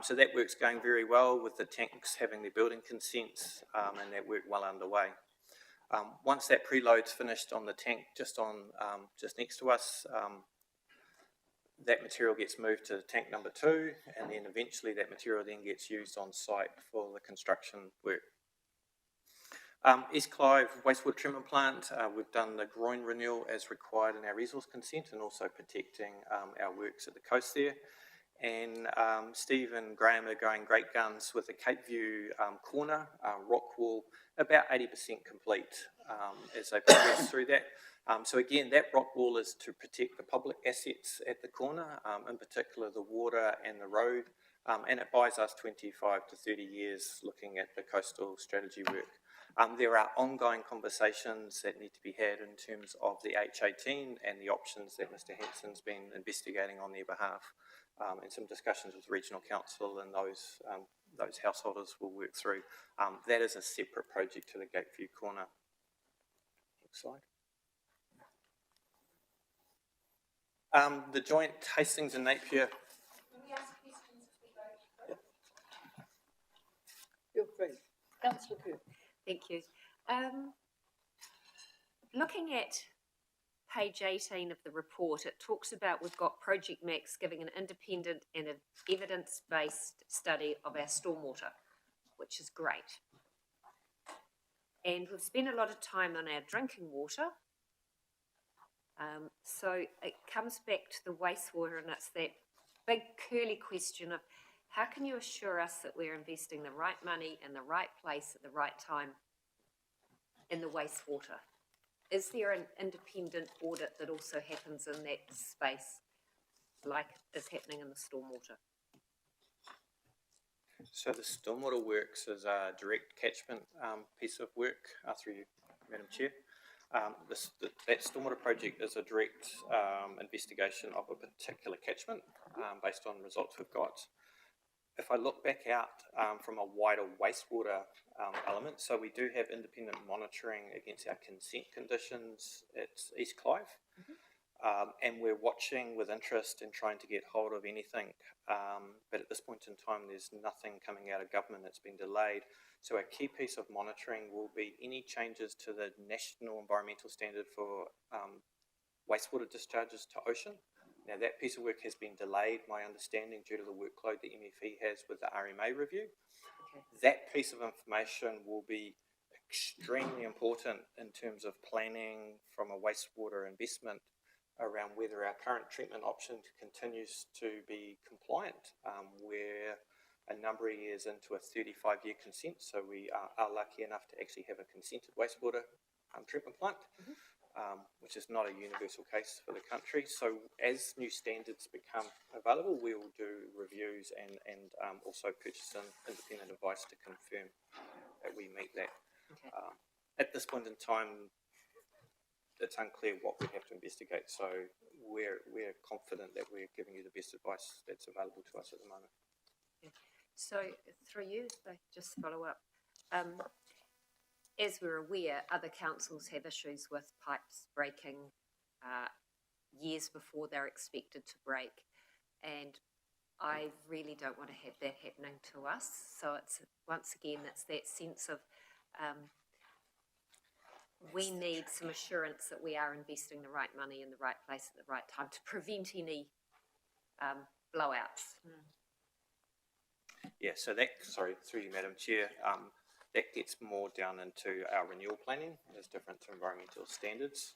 So that work's going very well, with the tanks having their building consents and that work well underway. Once that preload's finished on the tank just next to us, that material gets moved to tank number 2, and then eventually that material then gets used on site for the construction work. East Clive wastewater treatment plant, we've done the groin renewal as required in our resource consent, and also protecting our works at the coast there. And Steve and Graham are going great guns with the Cape View corner rock wall, about 80% complete as they progress through that. So again, that rock wall is to protect the public assets at the corner, in particular the water and the road, and it buys us 25 to 30 years looking at the coastal strategy work. There are ongoing conversations that need to be had in terms of the H18 and the options that Mr. Hanson's been investigating on their behalf, and some discussions with Regional Council and those householders will work through. That is a separate project to the Gateview corner. Next slide. The joint Hastings and Napier. Can we ask questions as we go? Yep. You're free. Councillor Kerr. Thank you. Looking at page 18 of the report, it talks about we've got Project Max giving an independent and an evidence-based study of our stormwater, which is great. And we've spent a lot of time on our drinking water. So it comes back to the wastewater, and it's that big curly question of how can you assure us that we're investing the right money in the right place at the right time in the wastewater? Is there an independent audit that also happens in that space, like is happening in the stormwater? So the stormwater works is a direct catchment piece of work through you, Madam Chair. That stormwater project is a direct investigation of a particular catchment based on results we've got. if I look back out from a wider wastewater element, so we do have independent monitoring against our consent conditions at East Clive, and we're watching with interest and trying to get hold of anything. But at this point in time, there's nothing coming out of government that's been delayed. So a key piece of monitoring will be any changes to the National Environmental Standard for wastewater discharges to ocean. Now, that piece of work has been delayed, my understanding, due to the workload the MFE has with the RMA review. Okay. That piece of information will be extremely important in terms of planning from a wastewater investment around whether our current treatment option continues to be compliant. We're a number of years into a 35-year consent, so we are lucky enough to actually have a consented wastewater treatment plant. Which is not a universal case for the country. So as new standards become available, we will do reviews and also purchase independent advice to confirm that we meet that. Okay. At this point in time, it's unclear what we have to investigate. So we're confident that we're giving you the best advice that's available to us at the moment. Okay. So through you, if I just follow up. As we're aware, other councils have issues with pipes breaking years before they're expected to break, and I really don't want to have that happening to us. So it's once again, it's that sense of we need some assurance that we are investing the right money in the right place at the right time to prevent any blowouts. Yeah, so that, sorry, through you, Madam Chair, that gets more down into our renewal planning as different to environmental standards.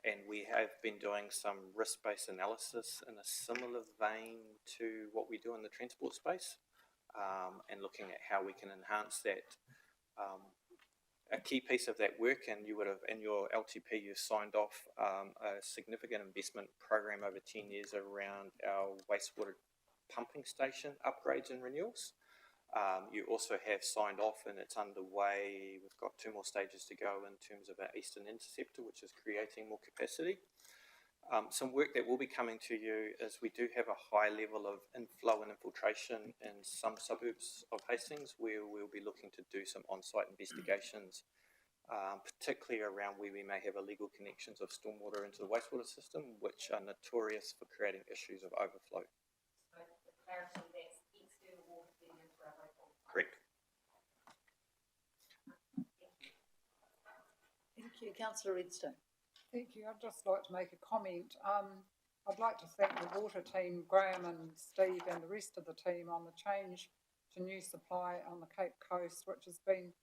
And we have been doing some risk-based analysis in a similar vein to what we do in the transport space, and looking at how we can enhance that. A key piece of that work, and you would have, in your LTP, you've signed off a significant investment program over 10 years around our wastewater pumping station upgrades and renewals. You also have signed off, and it's underway. We've got 2 more stages to go in terms of our Eastern Interceptor, which is creating more capacity. Some work that will be coming to you is we do have a high level of inflow and infiltration in some suburbs of Hastings, where we'll be looking to do some on-site investigations, particularly around where we may have illegal connections of stormwater into the wastewater system, which are notorious for creating issues of overflow. So the clarity, that's external water feeding into our local. Correct. Thank you. Councillor Redstone. Thank you. I'd just like to make a comment. I'd like to thank the water team, Graham and Steve and the rest of the team on the change to new supply on the Cape Coast, which has been,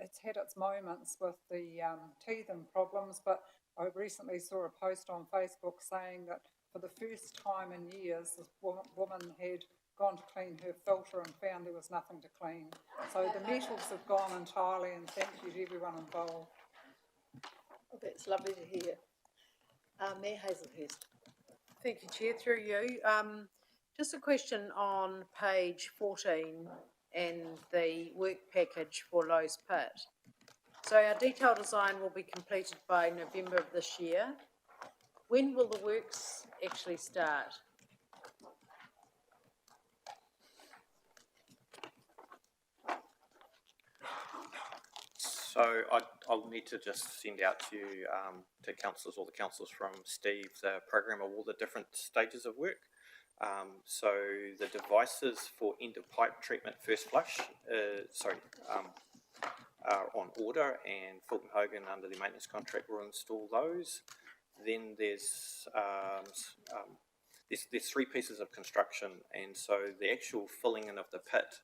it's had its moments with the teething problems, but I recently saw a post on Facebook saying that for the first time in years, this woman had gone to clean her filter and found there was nothing to clean. So the metals have gone entirely, and thank you to everyone involved. Oh, that's lovely to hear. Mayor Hazelhurst. Thank you, Chair, through you. Just a question on page 14 and the work package for Lowe's Pit. So our detailed design will be completed by November of this year. When will the works actually start? So I'll need to just send out to you, to councillors, all the councillors from Steve, the program of all the different stages of work. So the devices for end of pipe treatment first flush, are on order, and Fulton Hogan under the maintenance contract will install those. Then there's 3 pieces of construction, and so the actual filling in of the pit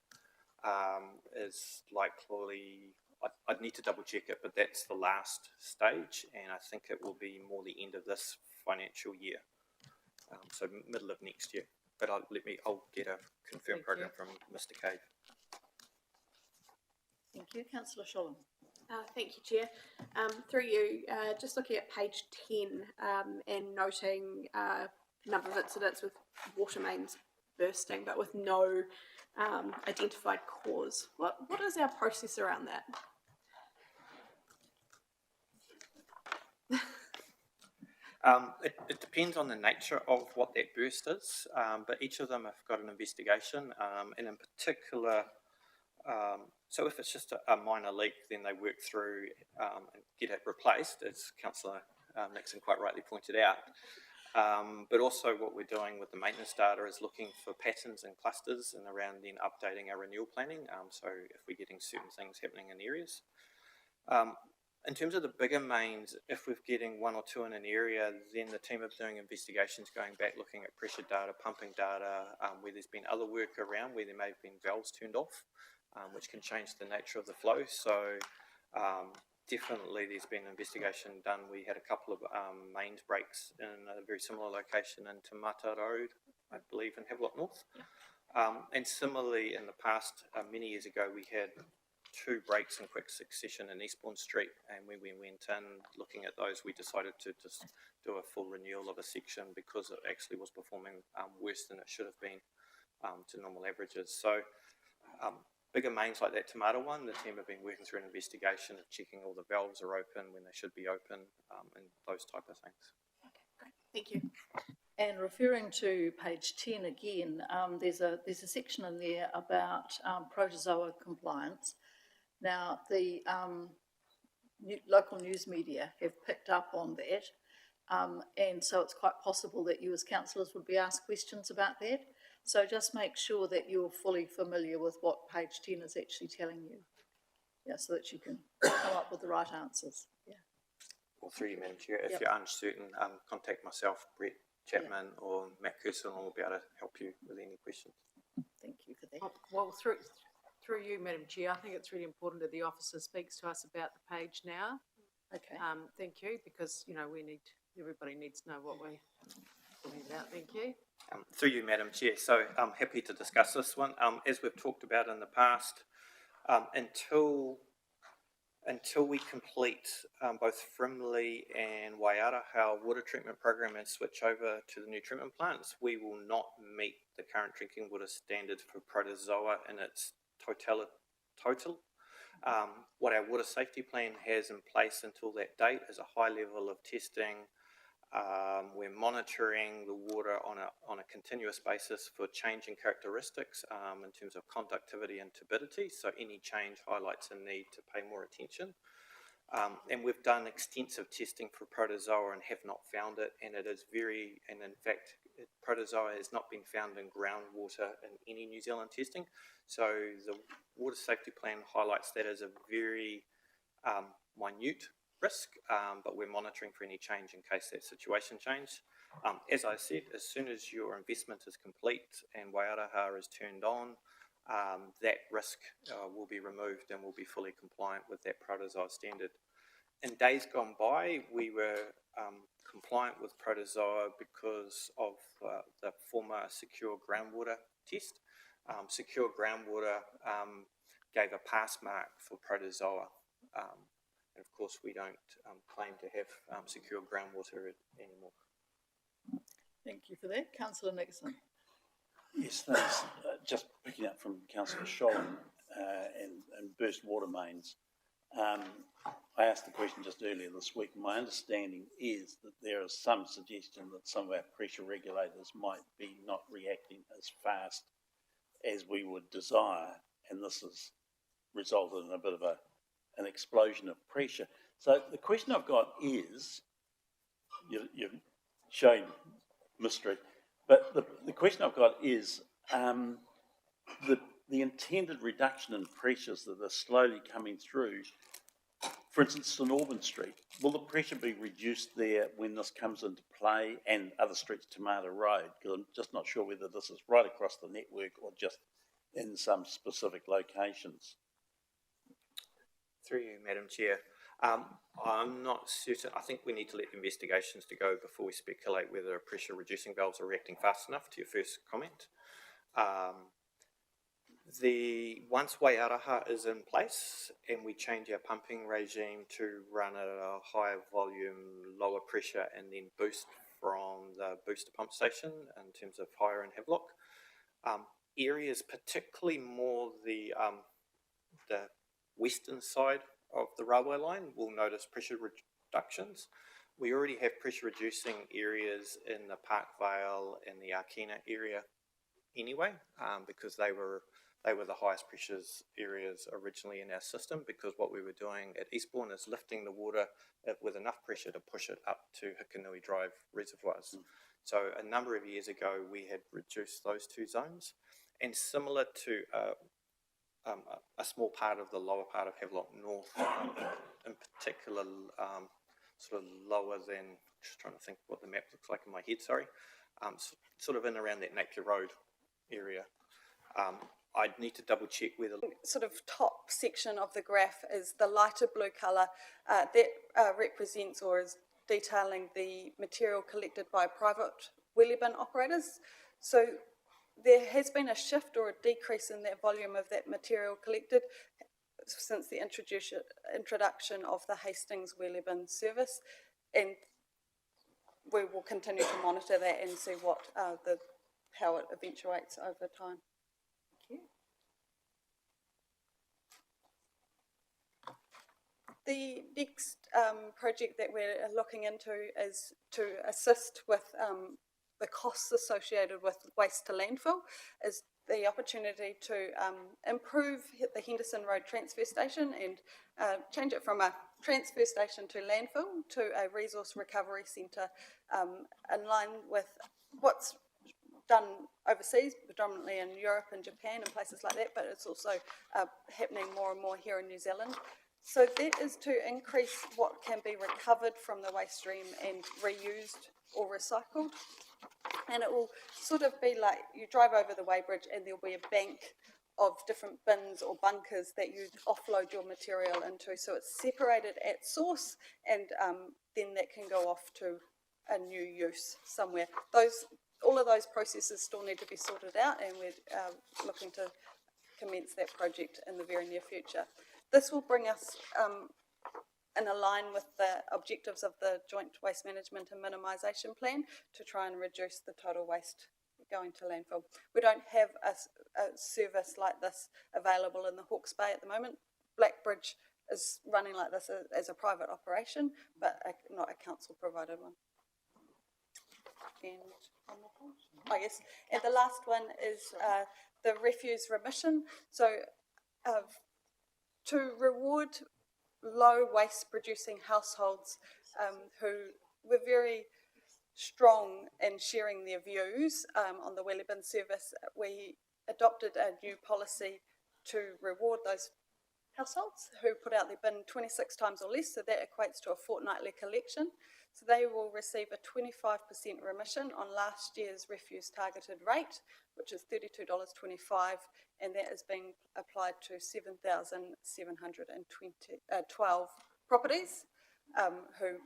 is likely, I'd need to double check it, but that's the last stage, and I think it will be more the end of this financial year, so middle of next year. But I'll get a confirmed program from Mr. Cave. Thank you. Councillor Sholem. Thank you, Chair. Through you, just looking at page 10 and noting a number of incidents with water mains bursting, but with no identified cause. What is our process around that? It depends on the nature of what that burst is, but each of them have got an investigation, and in particular, so if it's just a minor leak, then they work through and get it replaced, as Councillor Nixon quite rightly pointed out. But also what we're doing with the maintenance data is looking for patterns and clusters and around then updating our renewal planning, so if we're getting certain things happening in areas. In terms of the bigger mains, if we're getting one or two in an area, then the team are doing investigations, going back, looking at pressure data, pumping data, where there's been other work around, where there may have been valves turned off, which can change the nature of the flow. So definitely there's been investigation done. We had a couple of mains breaks in a very similar location in Te Mata Road, I believe, in Havelock North. And similarly, in the past, many years ago, we had 2 breaks in quick succession in Eastbourne Street, and when we went in looking at those, we decided to just do a full renewal of a section because it actually was performing worse than it should have been to normal averages. So bigger mains like that Tomato one, the team have been working through an investigation of checking all the valves are open when they should be open, and those type of things. Okay, great. Thank you. And referring to page 10 again, there's a section in there about protozoa compliance. Now, the local news media have picked up on that, and so it's quite possible that you as councillors would be asked questions about that. So just make sure that you're fully familiar with what page 10 is actually telling you, so that you can come up with the right answers. Well, through you, Madam Chair, if you're uncertain, contact myself, Brett Chapman, or Matt Curson, and we'll be able to help you with any questions. Thank you for that. Well, through you, Madam Chair, I think it's really important that the officer speaks to us about the page now. Okay. Thank you, because, everybody needs to know what we're talking about. Thank you. Through you, Madam Chair, so I'm happy to discuss this one. As we've talked about in the past, until we complete both Frimley and Waiaraha water treatment program and switch over to the new treatment plants, we will not meet the current drinking water standards for protozoa in its total. What our water safety plan has in place until that date is a high level of testing. We're monitoring the water on a continuous basis for changing characteristics in terms of conductivity and turbidity. So any change highlights a need to pay more attention. And we've done extensive testing for protozoa and have not found it. And in fact, protozoa has not been found in groundwater in any New Zealand testing. So the water safety plan highlights that as a very minute risk, but we're monitoring for any change in case that situation changes. As I said, as soon as your investment is complete and Waiaraha is turned on, that risk will be removed and will be fully compliant with that protozoa standard. In days gone by, we were compliant with protozoa because of the former secure groundwater test. Secure groundwater gave a pass mark for protozoa. And of course, we don't claim to have secure groundwater anymore. Thank you for that. Councillor Nixon. Yes, thanks. Just picking up from Councillor Sholin and burst water mains. I asked the question just earlier this week. My understanding is that there is some suggestion that some of our pressure regulators might be not reacting as fast as we would desire, and this has resulted in a bit of an explosion of pressure. So the question I've got is, you've shown mystery, but the question I've got is the intended reduction in pressures that are slowly coming through. For instance, St Auburn Street, will the pressure be reduced there when this comes into play, and other streets, Tomato Road? Because I'm just not sure whether this is right across the network or just in some specific locations. Through you, Madam Chair. I'm not certain. I think we need to let the investigations to go before we speculate whether pressure reducing valves are reacting fast enough, to your first comment. Once Waiaraha is in place and we change our pumping regime to run at a higher volume, lower pressure, and then boost from the booster pump station in terms of higher and Havelock, areas, particularly more the western side of the railway line, will notice pressure reductions, we already have pressure reducing areas in the Park Vale and the Arkina area anyway, because they were the highest pressures areas originally in our system, because what we were doing at Eastbourne is lifting the water with enough pressure to push it up to Hikanui Drive reservoirs. So a number of years ago, we had reduced those two zones, and similar to a small part of the lower part of Havelock North, in particular, sort of lower than, just trying to think what the map looks like in my head, sorry, sort of in around that Napier Road area. I'd need to double check whether... Sort of top section of the graph is the lighter blue colour that represents or is detailing the material collected by private wheelie bin operators. So there has been a shift or a decrease in that volume of that material collected since the introduction of the Hastings wheelie bin service, and we will continue to monitor that and see what how it eventuates over time. The next project that we're looking into is to assist with the costs associated with waste to landfill, is the opportunity to improve the Henderson Road transfer station and change it from a transfer station to landfill to a resource recovery centre, in line with what's done overseas, predominantly in Europe and Japan and places like that, but it's also happening more and more here in New Zealand. So that is to increase what can be recovered from the waste stream and reused or recycled. And it will sort of be like you drive over the weighbridge and there'll be a bank of different bins or bunkers that you offload your material into. So it's separated at source, and then that can go off to a new use somewhere. All of those processes still need to be sorted out, and we're looking to commence that project in the very near future. This will bring us in line with the objectives of the Joint Waste Management and Minimisation Plan to try and reduce the total waste going to landfill. We don't have a service like this available in the Hawke's Bay at the moment. Blackbridge is running like this as a private operation, but not a council provided one. And one more point. Oh yes, and the last one is the refuse remission. So to reward low waste producing households who were very strong in sharing their views on the wheelie bin service, we adopted a new policy to reward those households who put out their bin 26 times or less, so that equates to a fortnightly collection. So they will receive a 25% remission on last year's refuse targeted rate, which is $32.25, and that is being applied to 7,712 properties who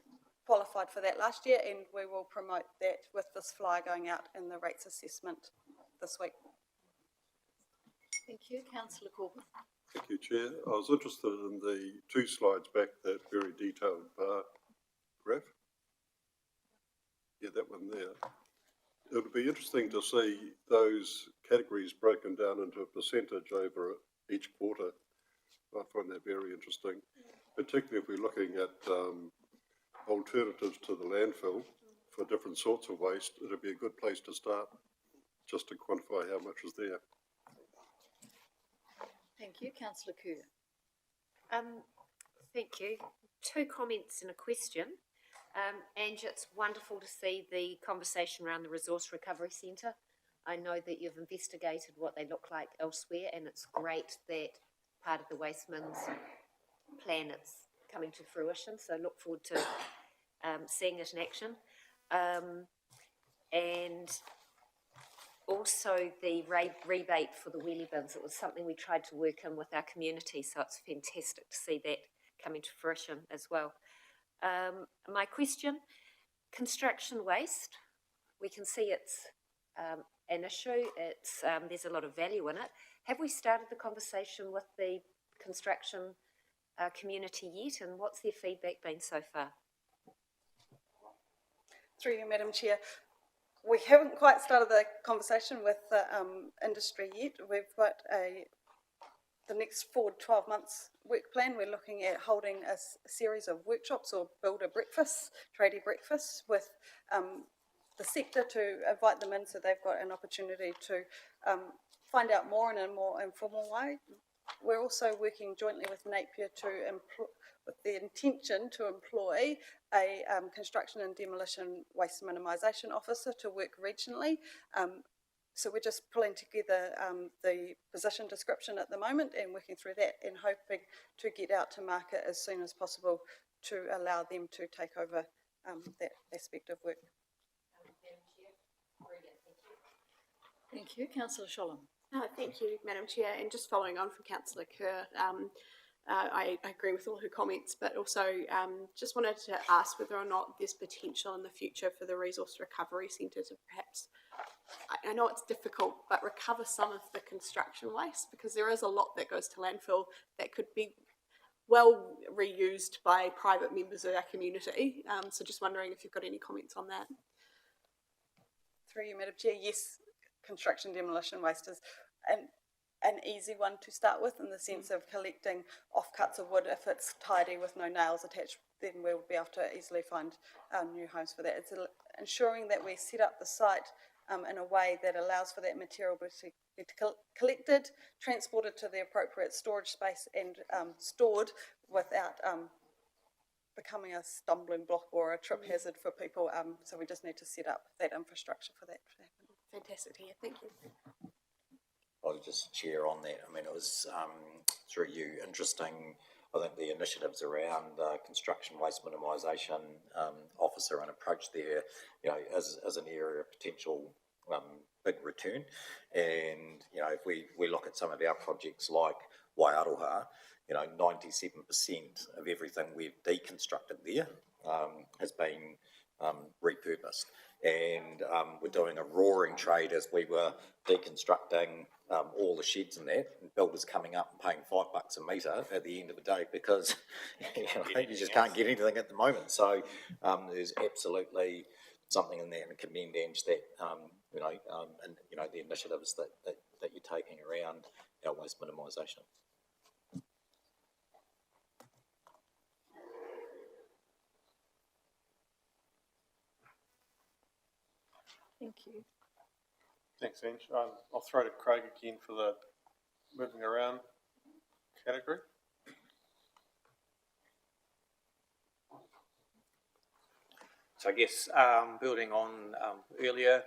qualified for that last year, and we will promote that with this flyer going out in the rates assessment this week. Thank you. Councillor Corbett. Thank you, Chair. I was interested in the 2 slides back, that very detailed bar graph. Yeah, that one there. It would be interesting to see those categories broken down into a percentage over each quarter. I find that very interesting, particularly if we're looking at alternatives to the landfill for different sorts of waste. It would be a good place to start, just to quantify how much is there. Thank you. Councillor Kerr. Thank you. 2 comments and a question. Ange, it's wonderful to see the conversation around the Resource Recovery Centre. I know that you've investigated what they look like elsewhere, and it's great that part of the Waste Mins plan is coming to fruition, so I look forward to seeing it in action. And also the rebate for the wheelie bins, it was something we tried to work in with our community, so it's fantastic to see that coming to fruition as well. My question, construction waste, we can see it's an issue, there's a lot of value in it. Have we started the conversation with the construction community yet, and what's their feedback been so far? Through you, Madam Chair. We haven't quite started the conversation with the industry yet. We've got a the next forward 12 months work plan, we're looking at holding a series of workshops or builder breakfasts, tradie breakfasts with the sector to invite them in so they've got an opportunity to find out more in a more informal way. We're also working jointly with Napier with the intention to employ a construction and demolition waste minimisation officer to work regionally. So we're just pulling together the position description at the moment and working through that and hoping to get out to market as soon as possible to allow them to take over that aspect of work. Thank you. Councillor Sholem. Thank you, Madam Chair. And just following on from Councillor Kerr, I agree with all her comments, but also just wanted to ask whether or not there's potential in the future for the resource recovery centre to perhaps, I know it's difficult, but recover some of the construction waste, because there is a lot that goes to landfill that could be well reused by private members of our community. So just wondering if you've got any comments on that. Through you, Madam Chair, yes, construction demolition waste is an easy one to start with in the sense of collecting offcuts of wood. If it's tidy with no nails attached, then we'll be able to easily find new homes for that. It's ensuring that we set up the site in a way that allows for that material to be collected, transported to the appropriate storage space and stored without becoming a stumbling block or a trip hazard for people. So we just need to set up that infrastructure for that to happen. Fantastic to hear. Thank you. I'll just share on that. I mean, it was, through you, interesting, I think the initiatives around construction waste minimisation officer and approach there, you know, as an area of potential big return. And, you know, if we look at some of our projects like Waiaroha, you know, 97% of everything we've deconstructed there has been repurposed. And we're doing a roaring trade as we were deconstructing all the sheds and that, and builders coming up and paying $5 a metre at the end of the day because you just can't get anything at the moment. So there's absolutely something in there, and commend Ange that and the initiatives that you're taking around our waste minimisation. Thank you. Thanks, Ange. I'll throw to Craig again for the moving around category. So I guess building on earlier,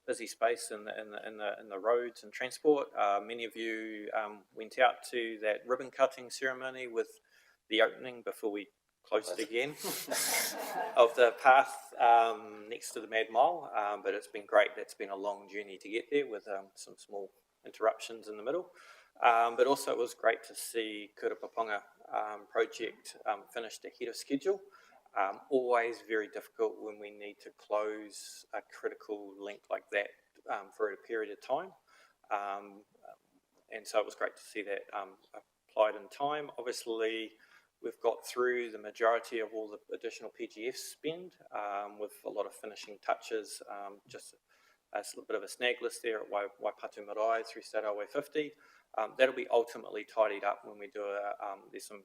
busy space in the roads and transport. Many of you went out to that ribbon cutting ceremony with the opening before we closed it again of the path next to the Mad Mile, but it's been great. That's been a long journey to get there with some small interruptions in the middle. But also it was great to see Kurapaponga project finished ahead of schedule. Always very difficult when we need to close a critical link like that for a period of time. And so it was great to see that applied in time. Obviously, we've got through the majority of all the additional PGF spend with a lot of finishing touches, just a little bit of a snag list there at Waipatu Marae through State Highway 50. That'll be ultimately tidied up when we do there's some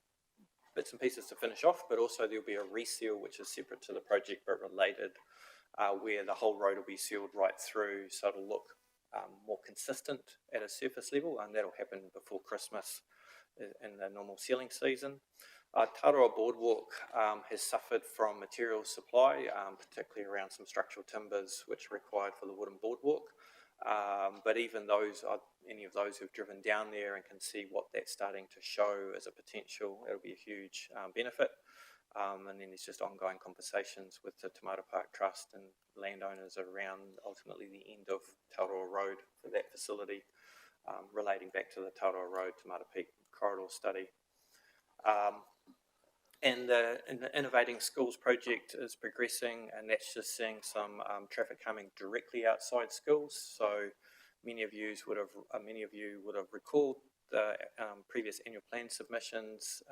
bits and pieces to finish off, but also there'll be a reseal which is separate to the project but related, where the whole road will be sealed right through, so it'll look more consistent at a surface level, and that'll happen before Christmas in the normal sealing season. Taroa Boardwalk has suffered from material supply, particularly around some structural timbers which are required for the wooden boardwalk. But even those, any of those who've driven down there and can see what that's starting to show as a potential, it'll be a huge benefit. And then there's just ongoing conversations with the Tomato Park Trust and landowners around ultimately the end of Taroa Road for that facility, relating back to the Taroa Road Tomato Peak corridor study. And the Innovating Schools project is progressing, and that's just seeing some traffic coming directly outside schools. So many of you would have recalled the previous annual plan submissions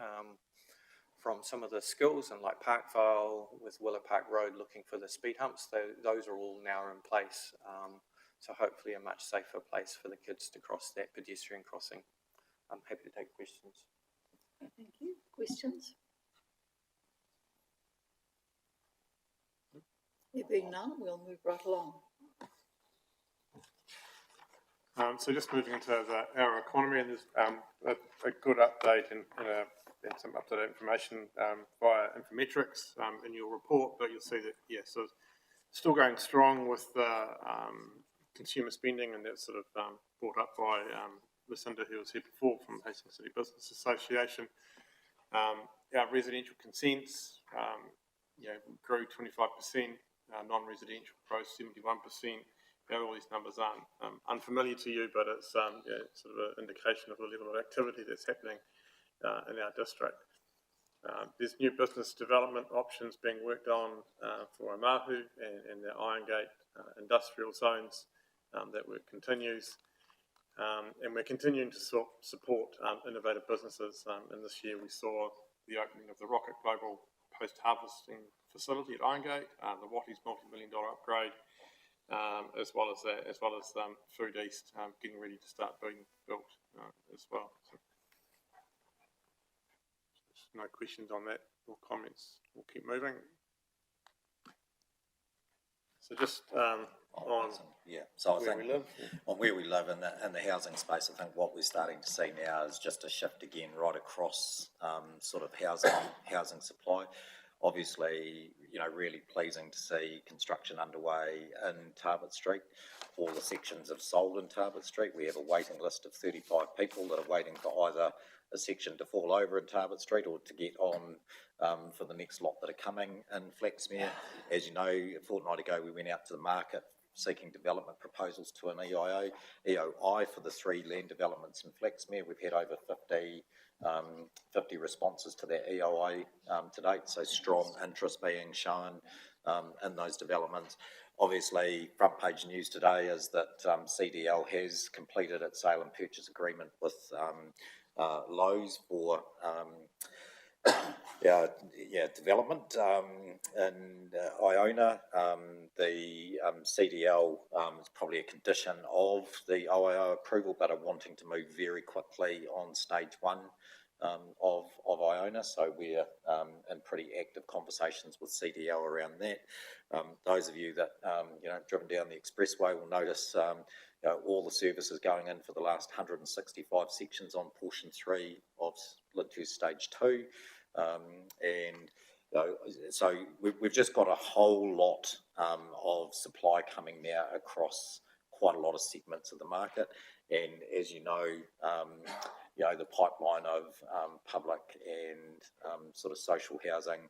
from some of the schools, and like Parkvale with Willow Park Road looking for the speed humps. Those are all now in place. So hopefully a much safer place for the kids to cross that pedestrian crossing I'm happy to take questions. Thank you. Questions? There being none, we'll move right along. So just moving into our economy, and there's a good update and some up-to-date information via Infometrics in your report, but you'll see that, so still going strong with consumer spending, and that's sort of brought up by Lucinda, who was here before from Hastings City Business Association. Our residential consents grew 25%, non-residential rose 71%. All these numbers aren't unfamiliar to you, but it's sort of an indication of the level of activity that's happening in our district. There's new business development options being worked on for Omahu and the Irongate industrial zones. That work continues. And we're continuing to support innovative businesses. And this year we saw the opening of the Rocket Global post-harvesting facility at Irongate, the Watties multi-million-dollar upgrade, as well as Food East getting ready to start being built as well. So, no questions on that or comments. We'll keep moving. So just on so I where think we live. on where we live in the housing space, I think what we're starting to see now is just a shift again right across sort of housing supply. Obviously, really pleasing to see construction underway in Tarbert Street. All the sections have sold in Tarbert Street. We have a waiting list of 35 people that are waiting for either a section to fall over in Tarbert Street or to get on for the next lot that are coming in Flaxmere. As you know, a fortnight ago we went out to the market seeking development proposals to an EOI for the 3 land developments in Flaxmere. We've had over 50 responses to that EOI to date, so strong interest being shown in those developments. Obviously, front page news today is that CDL has completed its sale and purchase agreement with Lowe's for development in Iona. The CDL is probably a condition of the OIO approval, but are wanting to move very quickly on stage 1 of Iona. So we're in pretty active conversations with CDL around that. Those of you that driven down the expressway will notice all the services going in for the last 165 sections on portion 3 of Lintu stage 2. So we've just got a whole lot of supply coming now across quite a lot of segments of the market. And as you know, the pipeline of public and sort of social housing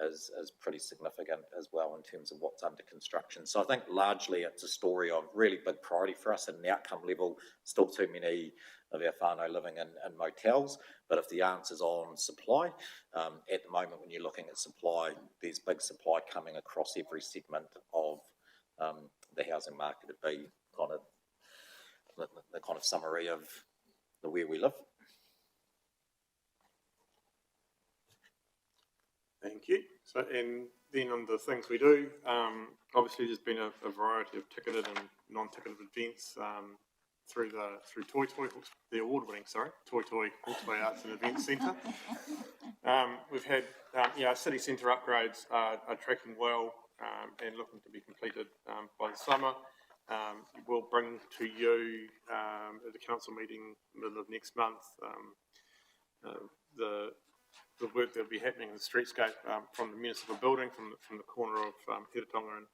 is pretty significant as well in terms of what's under construction. So I think largely it's a story of really big priority for us at an outcome level. Still too many of our whānau living in motels, but if the answer's on supply, at the moment when you're looking at supply, there's big supply coming across every segment of the housing market. To be kind of the kind of summary of where we live. Thank you. So, and then on the things we do, obviously there's been a variety of ticketed and non-ticketed events through Toi Toi, the award-winning, Toi Toi Arts and Events Centre. We've had, city centre upgrades are tracking well and looking to be completed by the summer. We'll bring to you at the council meeting middle of next month the work that will be happening in the streetscape from the municipal building, from the corner of Hiratonga and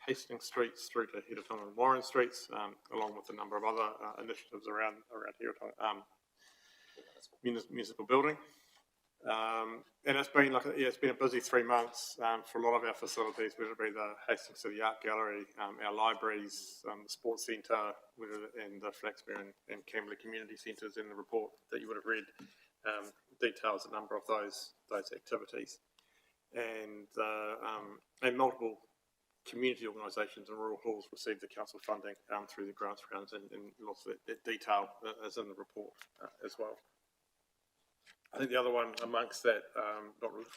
Hastings Streets through to Hiratonga and Warren Streets, along with a number of other initiatives around Hiratonga municipal building. And it's been it's been a busy 3 months for a lot of our facilities, whether it be the Hastings City Art Gallery, our libraries, the sports centre, and the Flaxmere and Kimberley community centres. In the report that you would have read, details a number of those activities, and multiple community organisations and rural halls received the council funding through the grants rounds, and lots of that detail is in the report as well. I think the other one amongst that,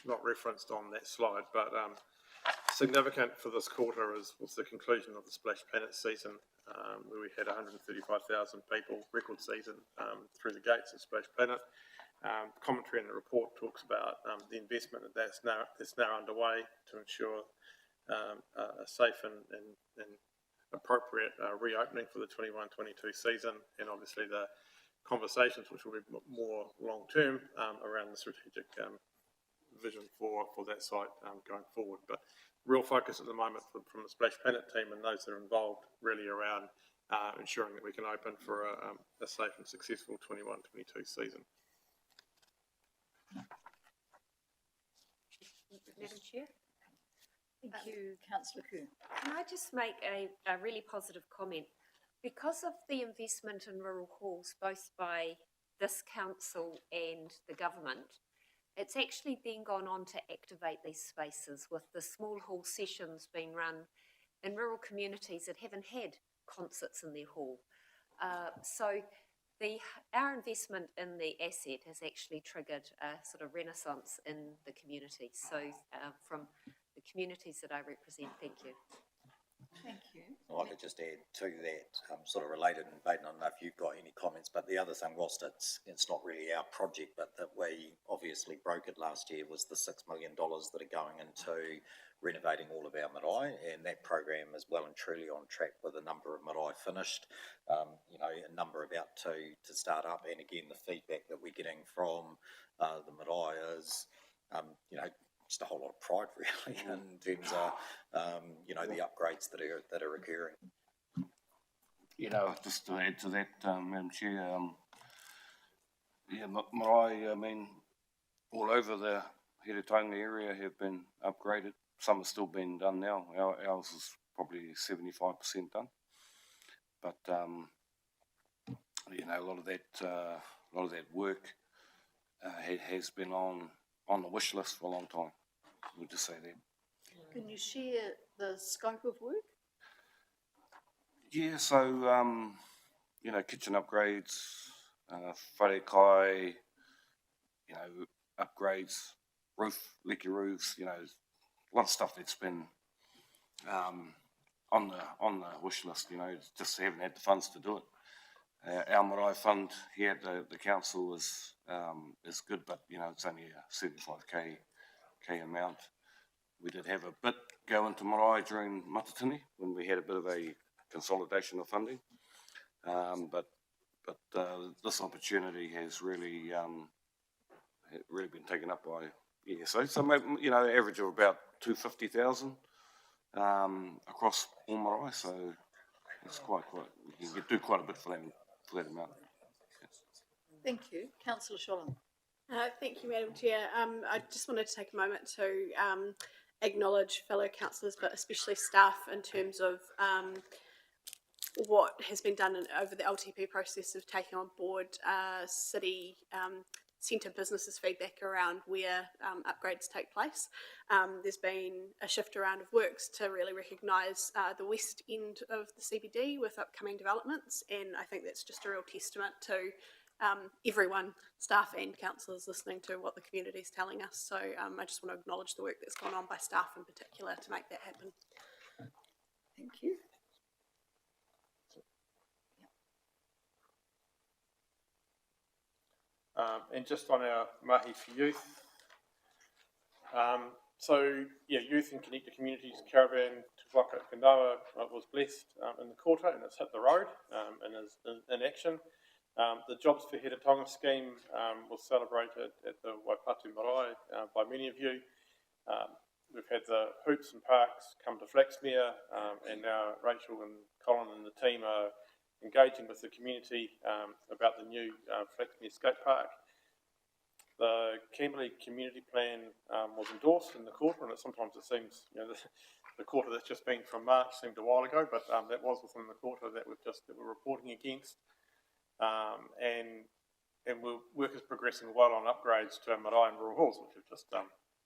not referenced on that slide, but significant for this quarter was the conclusion of the Splash Planet season where we had 135,000 people, record season, through the gates of Splash Planet. Commentary in the report talks about the investment that's now underway to ensure a safe and appropriate reopening for the 21-22 season, and obviously the conversations which will be more long-term around the strategic vision for that site going forward. But real focus at the moment from the Splash Planet team and those that are involved really around ensuring that we can open for a safe and successful 21-22 season. Madam Chair? Thank you, Councillor Kuhn. Can I just make a really positive comment? Because of the investment in rural halls, both by this council and the government, it's actually then gone on to activate these spaces with the small hall sessions being run in rural communities that haven't had concerts in their hall. So our investment in the asset has actually triggered a sort of renaissance in the community. So from the communities that I represent, thank you. Thank you. I could just add to that, sort of related, and Baden, I don't know if you've got any comments, but the other thing, whilst it's not really our project, but that we obviously broke it last year, was the $6 million that are going into renovating all of our marae, and that program is well and truly on track with a number of marae finished, you know, a number about to start up, and again, the feedback that we're getting from the marae is, you know, just a whole lot of pride really in terms of you know, the upgrades that are occurring. You know, just to add to that, Madam Chair, yeah, marae, I mean, all over the Heretaunga area have been upgraded. Some are still being done now. Ours is probably 75% done, but you know, a lot of that work has been on the wish list for a long time. We'll just say that. Can you share the scope of work? Yeah, so you know, kitchen upgrades, whare kai, you know, upgrades, leaky roofs, you know, a lot of stuff that's been on the wish list. You know, just haven't had the funds to do it. Our marae fund here at the council is good, but you know, it's only a 75k amount. We did have a bit go into marae during Matatini when we had a bit of a consolidation of funding, but this opportunity has really been taken up by so you know, average of about 250,000 across all marae. So it's quite you can do quite a bit for that amount. Thank you, Councillor Sholland. Thank you, Madam Chair. I just wanted to take a moment to acknowledge fellow councillors, but especially staff, in terms of what has been done over the LTP process of taking on board city centre businesses' feedback around where upgrades take place. There's been a shift around of works to really recognise the west end of the CBD with upcoming developments, and I think that's just a real testament to everyone, staff and councillors, listening to what the community is telling us. So I just want to acknowledge the work that's gone on by staff in particular to make that happen. Thank you. And just on our Mahi for Youth, so yeah, Youth and Connect the Communities caravan to Waka Kanawa was blessed in the quarter, and it's hit the road and is in action. The Jobs for Heretaunga scheme was celebrated at the Waipatu Marae by many of you. We've had the Hoops and Parks come to Flaxmere, and now Rachel and Colin and the team are engaging with the community about the new Flaxmere Skate Park. The Kimberley Community Plan was endorsed in the quarter, and sometimes it seems, you know, the quarter that's just been from March seemed a while ago, but that was within the quarter that we're reporting against. And work is progressing well on upgrades to our marae and rural halls, which we've just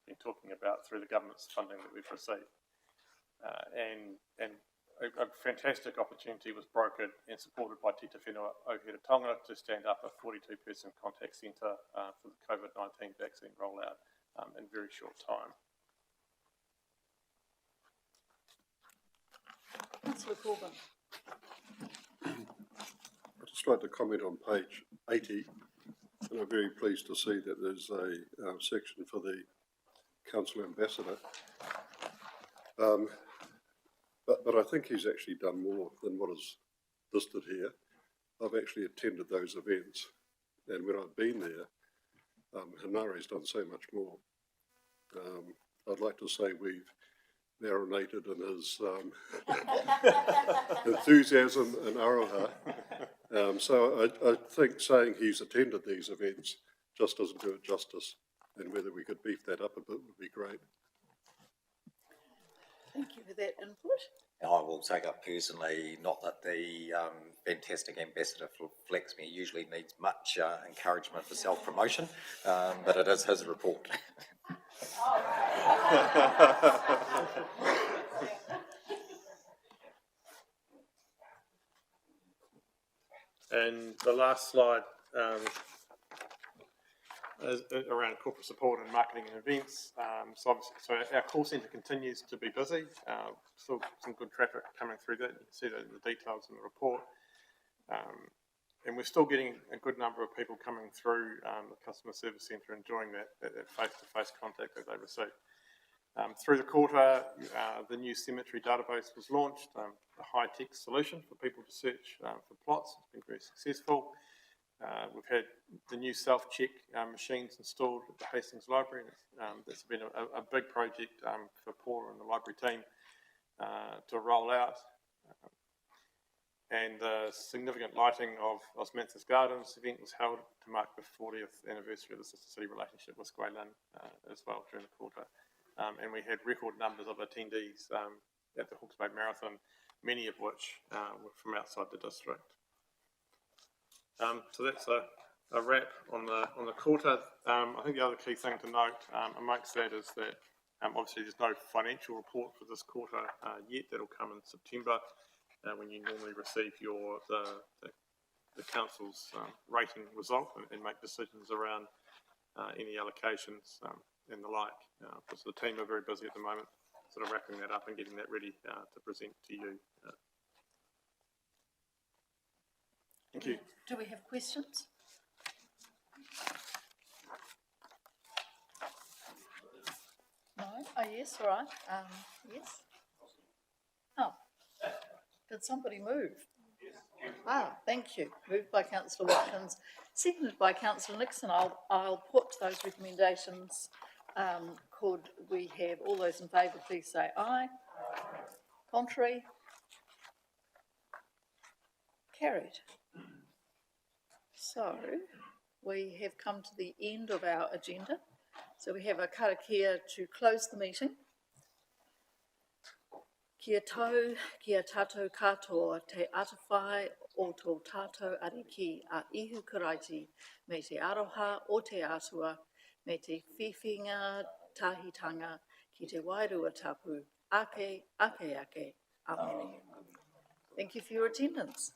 been talking about through the government's funding that we've received. And a fantastic opportunity was brokered and supported by Tita Whenua o Heretaunga to stand up a 42-person contact centre for the COVID-19 vaccine rollout in a very short time. Councillor Corbyn. just like to comment on page 80, and I'm very pleased to see that there's a section for the council ambassador. But I think he's actually done more than what is listed here. I've actually attended those events, and when I've been there, Hanare's done so much more. I'd like to say we've marinated in his enthusiasm and aroha. So I think saying he's attended these events just doesn't do it justice, and whether we could beef that up a bit would be great. Thank you for that input. I will take up personally, not that the fantastic ambassador Flex me usually needs much encouragement for self-promotion, but it is his report. And the last slide is around corporate support and marketing and events. So our call centre continues to be busy. Still some good traffic coming through that. You can see that in the details in the report. And we're still getting a good number of people coming through the customer service centre, enjoying that face-to-face contact that they receive. Through the quarter, the new cemetery database was launched, a high-tech solution for people to search for plots. It's been very successful. We've had the new self-check machines installed at the Hastings Library. That's been a big project for Paula and the library team to roll out. And the significant lighting of Osmanthus Gardens event was held to mark the 40th anniversary of the Sister City relationship with Squay Lynn as well during the quarter. And we had record numbers of attendees at the Hawke's Bay Marathon, many of which were from outside the district. So that's a wrap on the quarter. I think the other key thing to note amongst that is that obviously there's no financial report for this quarter yet. That'll come in September when you normally receive the council's rating result and make decisions around any allocations and the like. Because the team are very busy at the moment, sort of wrapping that up and getting that ready to present to you. Thank you. Do we have questions? No? Oh, yes, all right. Yes. Oh, did somebody move? Ah, thank you. Moved by Councillor Watkins, seconded by Councillor Nixon. I'll put those recommendations. Could we have all those in favour, please say aye. Contrary? Carried. So we have come to the end of our agenda. So we have a karakia to close the meeting. Kia tau, kia tātou katoa te atawhai o tō tātou ariki a ihu karaiti me te aroha o te atua me te whiwhinga tahitanga ki te wairua tapu ake, ake, ake, amene. Thank you for your attendance.